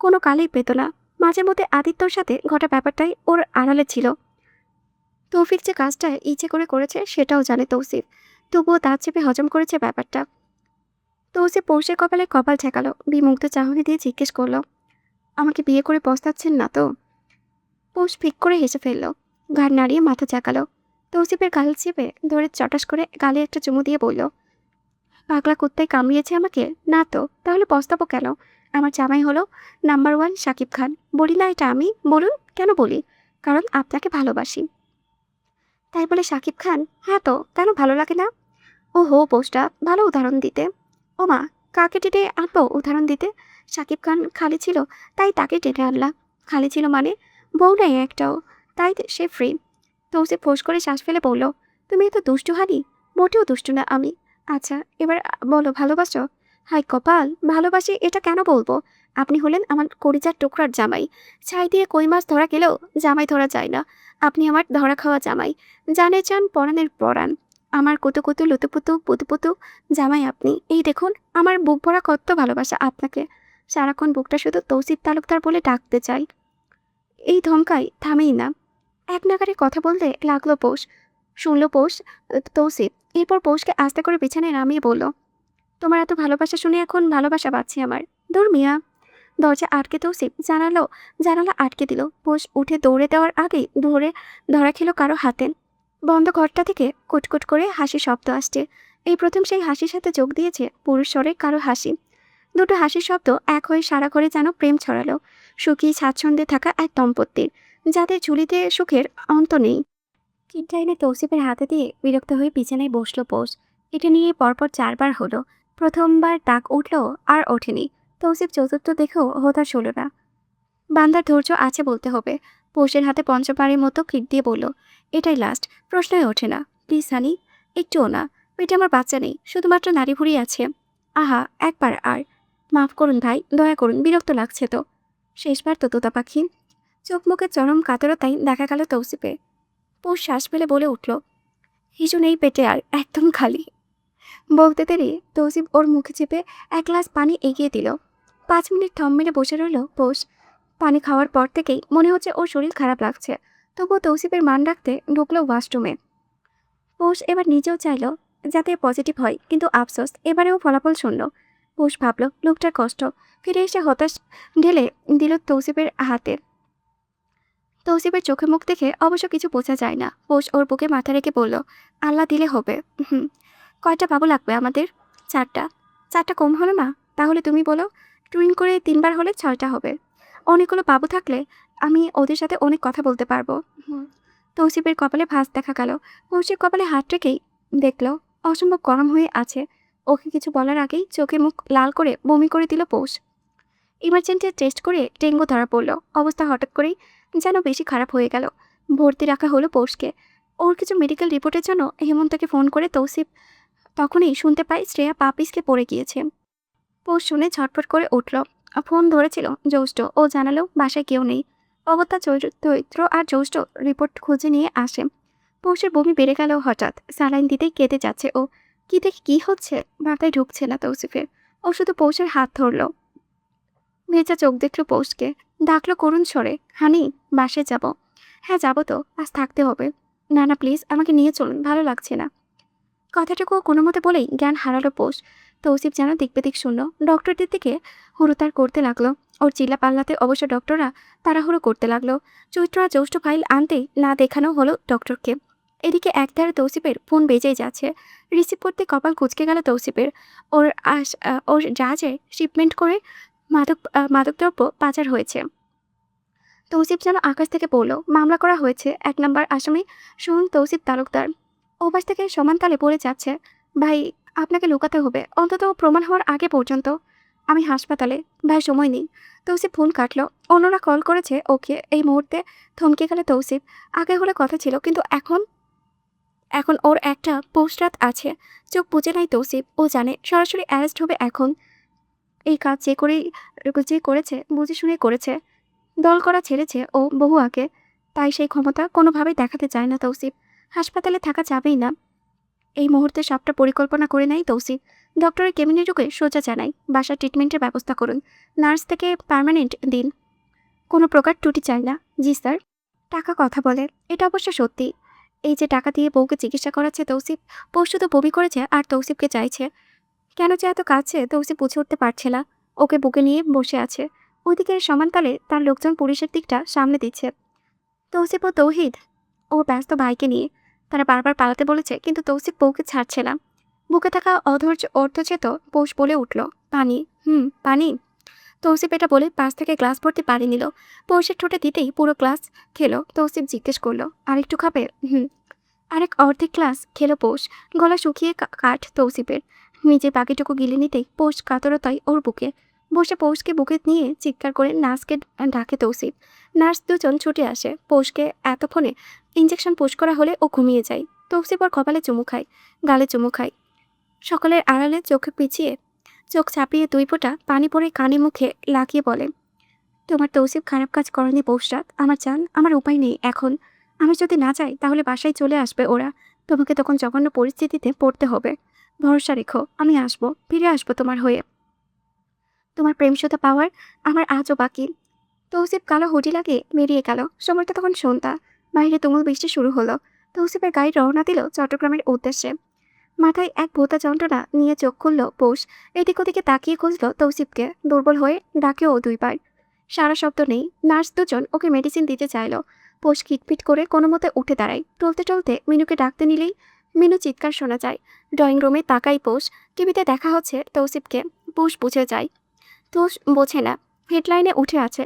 কোনো কালেই পেত না। মাঝে মধ্যে আদিত্যর সাথে ঘটা ব্যাপারটাই ওর আড়ালে ছিল। তৌফিক যে কাজটা ইচ্ছে করে করেছে সেটাও জানে তৌসিফ, তবুও দাঁত চেপে হজম করেছে ব্যাপারটা। তৌসিফ পৌষের কপালে কপাল ঠেকালো, বিমুগ্ধ চাহনি দিয়ে জিজ্ঞেস করলো, আমাকে বিয়ে করে পস্তাচ্ছেন না তো? পৌষ ফিক করে হেসে ফেললো, ঘাড় নাড়িয়ে মাথা চাকালো। তৌসিফের গাল চেপে ধরে চটাস করে গালে একটা চুমু দিয়ে বলল, পাগলা কুত্তায় কামড়িয়েছে আমাকে? না তো, তাহলে পস্তাবো কেন? আমার জামাই হলো নাম্বার ওয়ান শাকিব খান। বলি না এটা আমি? বলুন কেন বলি? কারণ আপনাকে ভালোবাসি। তাই বলে শাকিব খান? হ্যাঁ তো, কেন ভালো লাগে না? ও হো পোস্টটা ভালো উদাহরণ দিতে। ও মা, কাকে টেনে আনবো উদাহরণ দিতে? শাকিব খান খালি ছিল তাই তাকে টেনে আনলা। খালি ছিল মানে? বউ নাই একটাও, তাই সে ফ্রি। তৌসিফ ফোঁস করে শ্বাস ফেলে বলল, তুমি তো দুষ্টু হানি। মোটেও দুষ্টু না আমি। আচ্ছা এবার বলো ভালোবাসো? হাই কপাল, ভালোবাসি এটা কেন বলবো? আপনি হলেন আমার কলিজার টুকরার জামাই। ছাই দিয়ে কই মাছ ধরা গেলেও জামাই ধরা যায় না। আপনি আমার ধরা খাওয়া জামাই, জানে চান পরাণের পরাণ। আমার কুতু কুতু লুতুপুতু পুতুপুতু জামাই আপনি। এই দেখুন আমার বুক ভরা কত ভালোবাসা আপনাকে। সারাক্ষণ বুকটা শুধু তৌসিফ তালুকদার বলে ডাকতে চাই। এই ধমকাই থামেই না। এক নাগারে কথা বলতে লাগলো পৌষ। শুনলো পৌষ তৌসিফ। এরপর পৌষকে আস্তে করে বিছানায় নামিয়ে বলল, তোমার এত ভালোবাসা শুনে এখন ভালোবাসা পাচ্ছি আমার। দূর মিয়া। দরজা আটকে তৌসিফ জানালা আটকে দিল। পৌষ উঠে দৌড়ে দেওয়ার আগেই ধরা খেলো কারো হাতে। বন্ধ ঘরটা থেকে কুটকুট করে হাসি শব্দ আসছে। এই প্রথম সেই হাসির সাথে যোগ দিয়েছে পুরুষ স্বরে কারো হাসি। দুটো হাসির শব্দ এক হয়ে সারা ঘরে যেন প্রেম ছড়ালো। সুখী স্বাচ্ছন্দ্যে থাকা এক দম্পতির, যাদের ঝুলিতে সুখের অন্ত নেই। কিনটা এনে তৌসিফের হাতে দিয়ে বিরক্ত হয়ে বিছানায় বসলো পৌষ। এটা নিয়ে পরপর 4 বার হলো। প্রথমবার ডাক উঠলো আর ওঠেনি। তৌসিফ চতুর্থ দেখেও হতাশ হলো না। বান্দার ধৈর্য আছে বলতে হবে। পৌষের হাতে পঞ্চমবারের মতো কিক দিয়ে বলল, এটাই লাস্ট, প্রশ্নই ওঠে না। প্লিজ হানি, একটুও না। পেটে আমার বাচ্চা নেই, শুধুমাত্র নারী ভুঁড়ি আছে। আহা, একবার আর। মাফ করুন ভাই, দয়া করুন, বিরক্ত লাগছে তো। শেষবার তো তোতা পাখি। চোখ মুখে চরম কাতরতাই দেখা গেল তৌসিফে। পৌষ শ্বাস ফেলে বলে উঠল, হিজু নেই পেটে আর, একদম খালি। বলতে দেরি তৌসিফ ওর মুখে চেপে এক গ্লাস পানি এগিয়ে দিল। 5 মিনিট থম মেরে বসে রইল পৌষ। পানি খাওয়ার পর থেকেই মনে হচ্ছে ওর শরীর খারাপ লাগছে। তবুও তৌসিফের মান রাখতে ঢুকলো ওয়াশরুমে। পৌষ এবার নিজেও চাইল যাতে পজিটিভ হয়, কিন্তু আফসোস এবারেও ফলাফল শূন্য। পৌষ ভাবল লোকটার কষ্ট। ফিরে এসে হতাশ ঢেলে দিল তৌসিফের হাতে। তৌসিফের চোখে মুখ দেখে অবশ্য কিছু বোঝা যায় না। পৌষ ওর বুকে মাথা রেখে বলল, আল্লাহ দিলে হবে। হুম। কয়টা বাবু লাগবে আমাদের? 4টা। 4টা কম হলো না? তাহলে তুমি বলো, টুইন করে 3বার হলে 6টা হবে। অনেকগুলো বাবু থাকলে আমি ওদের সাথে অনেক কথা বলতে পারবো। তৌসিফের কপালে ভাঁজ দেখা গেল। পৌষের কপালে হাত রেখেই দেখল অসম্ভব গরম হয়ে আছে। ওকে কিছু বলার আগেই চোখে মুখ লাল করে বমি করে দিল পৌষ। ইমার্জেন্সি টেস্ট করে ডেঙ্গু ধরা পড়ল। অবস্থা হঠাৎ করেই যেন বেশি খারাপ হয়ে গেল। ভর্তি রাখা হলো পৌষকে। ওর কিছু মেডিকেল রিপোর্টের জন্য হেমন্তকে ফোন করে তৌসিফ তখনই শুনতে পাই শ্রেয়া পা পিছলে পড়ে গিয়েছে। পৌষ শুনে ছটফট করে উঠল। ফোন ধরেছিল জ্যৈষ্ঠ, ও জানালো বাসায় কেউ নেই। অগত্যা চৈত্র আর জ্যৈষ্ঠ রিপোর্ট খুঁজে নিয়ে আসে। পৌষের বমি বেড়ে গেল হঠাৎ। স্যালাইন দিতেই কেঁদে যাচ্ছে ও। কি দেখে কি হচ্ছে মাথায় ঢুকছে না তৌসিফের। ও শুধু পৌষের হাত ধরল। ভেজা চোখ দেখল পৌষকে, ডাকলো করুণ স্বরে, হানি বাসায় যাব। হ্যাঁ যাবো তো, আজ থাকতে হবে। না না প্লিজ আমাকে নিয়ে চলুন, ভালো লাগছে না। কথাটুকু কোনো মতে বলেই জ্ঞান হারালো পৌষ। তৌসিফ যেন দিকবেদিক শূন্য। ডক্টরদের দিকে হুড়োতাড় করতে লাগলো। ওর চিল্লা পাল্লাতে অবশ্য ডক্টররা তাড়াহুড়ো করতে লাগলো। চৈত্র আর জ্যৈষ্ঠ ফাইল আনতেই না দেখানো হলো ডক্টরকে। এদিকে একধারে তৌসিফের ফোন বেজেই যাচ্ছে। রিসিভ করতে কপাল কুঁচকে গেল তৌসিফের। ওর জাহাজে শিপমেন্ট করে মাদকদ্রব্য পাচার হয়েছে। তৌসিফ যেন আকাশ থেকে পড়ল। মামলা করা হয়েছে। ১ নাম্বার আসামি সোহন তৌসিফ তালুকদার। ওপাশ থেকে সমান তালে পড়ে যাচ্ছে, ভাই আপনাকে লুকাতে হবে অন্তত প্রমাণ হওয়ার আগে পর্যন্ত। আমি হাসপাতালে, ভাই সময় নেই। তৌসিফ ফোন কাটলো। অন্যরা কল করেছে ওকে। এই মুহূর্তে থমকে গেল তৌসিফ। আগে হলে কথা ছিল, কিন্তু এখন এখন ওর একটা পোস্টরাত আছে। চোখ বুজে নাই তৌসিফ। ও জানে সরাসরি অ্যারেস্ট হবে এখন। এই কাজ যে করেছে বুঝে শুনে করেছে। দল করা ছেড়েছে ও বহু আগে। তাই সেই ক্ষমতা কোনোভাবেই দেখাতে চায় না তৌসিফ। হাসপাতালে থাকা যাবেই না। এই মুহূর্তে সবটা পরিকল্পনা করে নেয় তৌসিফ। ডক্টরের কেবিনে ঢুকে সোজা জানাই, বাসার ট্রিটমেন্টের ব্যবস্থা করুন। নার্স থেকে পার্মানেন্ট দিন। কোনো প্রকার ত্রুটি চাই না। জি স্যার। টাকা কথা বলে, এটা অবশ্য সত্যি। এই যে টাকা দিয়ে বউকে চিকিৎসা করাচ্ছে তৌসিফ, বউ শুধু বমি করেছে আর তৌসিফকে চাইছে। কেন যে এত কাছে তৌসিফ বুঝে উঠতে পারছে না। ওকে বুকে নিয়ে বসে আছে। ওইদিকে সমানতালে তার লোকজন পুলিশের দিকটা সামলে দিচ্ছে। তৌসিফ ও তৌহিদ ও ব্যস্ত ভাইকে নিয়ে। তারা বারবার পালাতে বলেছে, কিন্তু তৌসিফ বউকে ছাড়ছে না। বুকে থাকা অর্ধচেত পৌষ বলে উঠল, পানি। পানি। তৌসিফ এটা বলে পাশ থেকে গ্লাস ভর্তি পানি নিল। পৌষের ঠোঁটে দিতেই পুরো গ্লাস খেলো। তৌসিফ জিজ্ঞেস করলো, আরেকটু খাবে? আরেক অর্ধেক গ্লাস খেলো পৌষ। গলা শুকিয়ে কাঠ তৌসিফের। নিজের বাকিটুকু গিলে নিতেই পৌষ কাতরতায় ওর বুকে বসে পৌষকে বুকে নিয়ে চিৎকার করে নার্সকে ডাকে তৌসিফ। নার্স দুজন ছুটে আসে। পৌষকে এতক্ষণে ইঞ্জেকশন পুশ করা হলে ও ঘুমিয়ে যায়। তৌসিফ ওর কপালে চুমু খায়, গালে চুমু খায়। সকলের আড়ালে চোখ চাপিয়ে 2 ফোঁটা পানি পড়ে কানে মুখে লাগিয়ে বলে, তোমার তৌসিফ খারাপ কাজ করেনি পৌষরাত। আমার জান, আমার উপায় নেই এখন। আমি যদি না যাই তাহলে বাসায় চলে আসবে ওরা। তোমাকে তখন জঘন্য পরিস্থিতিতে পড়তে হবে। ভরসা রেখো, আমি আসবো, ফিরে আসবো তোমার হয়ে। তোমার প্রেম সুতা পাওয়ার আমার আজও বাকি। তৌসিফ কালো হুডি লাগিয়ে বেরিয়ে গেল। সময়টা তখন সন্ধ্যা। বাইরে তুমুল বৃষ্টি শুরু হলো। তৌসিফের গাড়ি রওনা দিল চট্টগ্রামের উদ্দেশ্যে। মাথায় এক ভোঁতা যন্ত্রণা নিয়ে চোখ খুলল পৌষ। এদিক ওদিকে তাকিয়ে খুঁজল তৌসিফকে। দুর্বল হয়ে ডাকেও 2 বার। সারা শব্দ নেই। নার্স দুজন ওকে মেডিসিন দিতে চাইল। পৌষ খিটপিট করে কোনো মতে উঠে দাঁড়ায়। টলতে টলতে মিনুকে ডাকতে নিলেই মিনু চিৎকার শোনা যায়। ড্রয়িং রুমে তাকাই পৌষ। টিভিতে দেখা হচ্ছে তৌসিফকে। পৌষ বুঝে যায়। তোষ বোঝে না। হেডলাইনে উঠে আছে,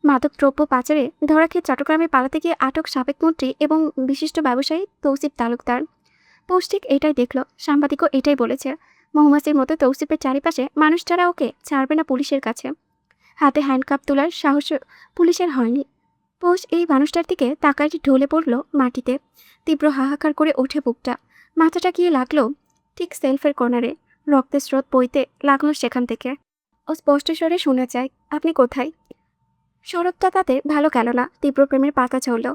মাদকদ্রব্য পাচারে ধরা খেয়ে চট্টগ্রামে পালাতে গিয়ে আটক সাবেক মন্ত্রী এবং বিশিষ্ট ব্যবসায়ী তৌসিফ তালুকদার। পৌষ্টিক এটাই দেখল। সাংবাদিকও এটাই বলেছে। মৌমাছির মতো তৌসিফের চারিপাশে মানুষ ছাড়া ওকে ছাড়বে না পুলিশের কাছে। হাতে হ্যান্ডকাপ তোলার সাহস পুলিশের হয়নি। পৌষ এই মানুষটার দিকে তাকায় ঢলে পড়ল মাটিতে। তীব্র হাহাকার করে ওঠে বুকটা। মাথাটা গিয়ে লাগলো ঠিক সেলফের কর্নারে। রক্তের স্রোত বইতে লাগলো সেখান থেকে। ও স্পষ্ট স্বরে শুনে যায়, আপনি কোথায়? শরৎটা তাদের ভালো গেল না। তীব্র প্রেমের পাতা চলল।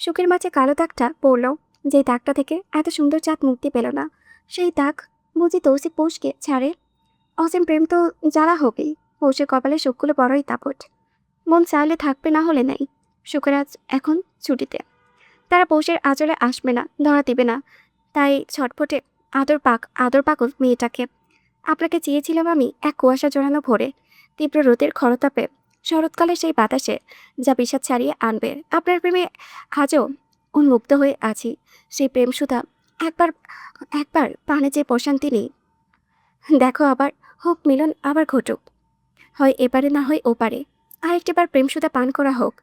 সুখের মাঝে কালো দাগটা পড়ল। যে দাগটা থেকে এত সুন্দর চাঁদ মুক্তি পেল না। সেই দাগ বুঝি তৌসিফ পৌষকে ছাড়ে। অসীম প্রেম তো জ্বালা হবেই। পৌষের কপালে সুখগুলো বড়ই দাপট। মন চাইলে থাকবে, না হলে নাই। সুখের আজ এখন ছুটিতে। তারা পৌষের আঁচলে আসবে না, ধরা দিবে না। তাই ছটফটে আদর পাগল মেয়েটাকে। আপনাকে চেয়েছিলাম আমি এক কুয়াশা জড়ানো ভোরে, তীব্র রোদের খরতাপে, শরৎকালে সেই বাতাসে, যা বিষাদ ছাড়িয়ে আনবে। আপনার প্রেমে আজও উন্মুক্ত হয়ে আছি। সেই প্রেম সুধা একবার একবার পানে যে প্রশান্তি নেই। দেখো আবার হোক মিলন, আবার ঘটুক। হয় এপারে না হয় ওপারে। আরেকটিবার প্রেম সুধা পান করা হোক।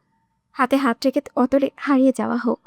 হাতে হাত রেখে অতলে হারিয়ে যাওয়া হোক।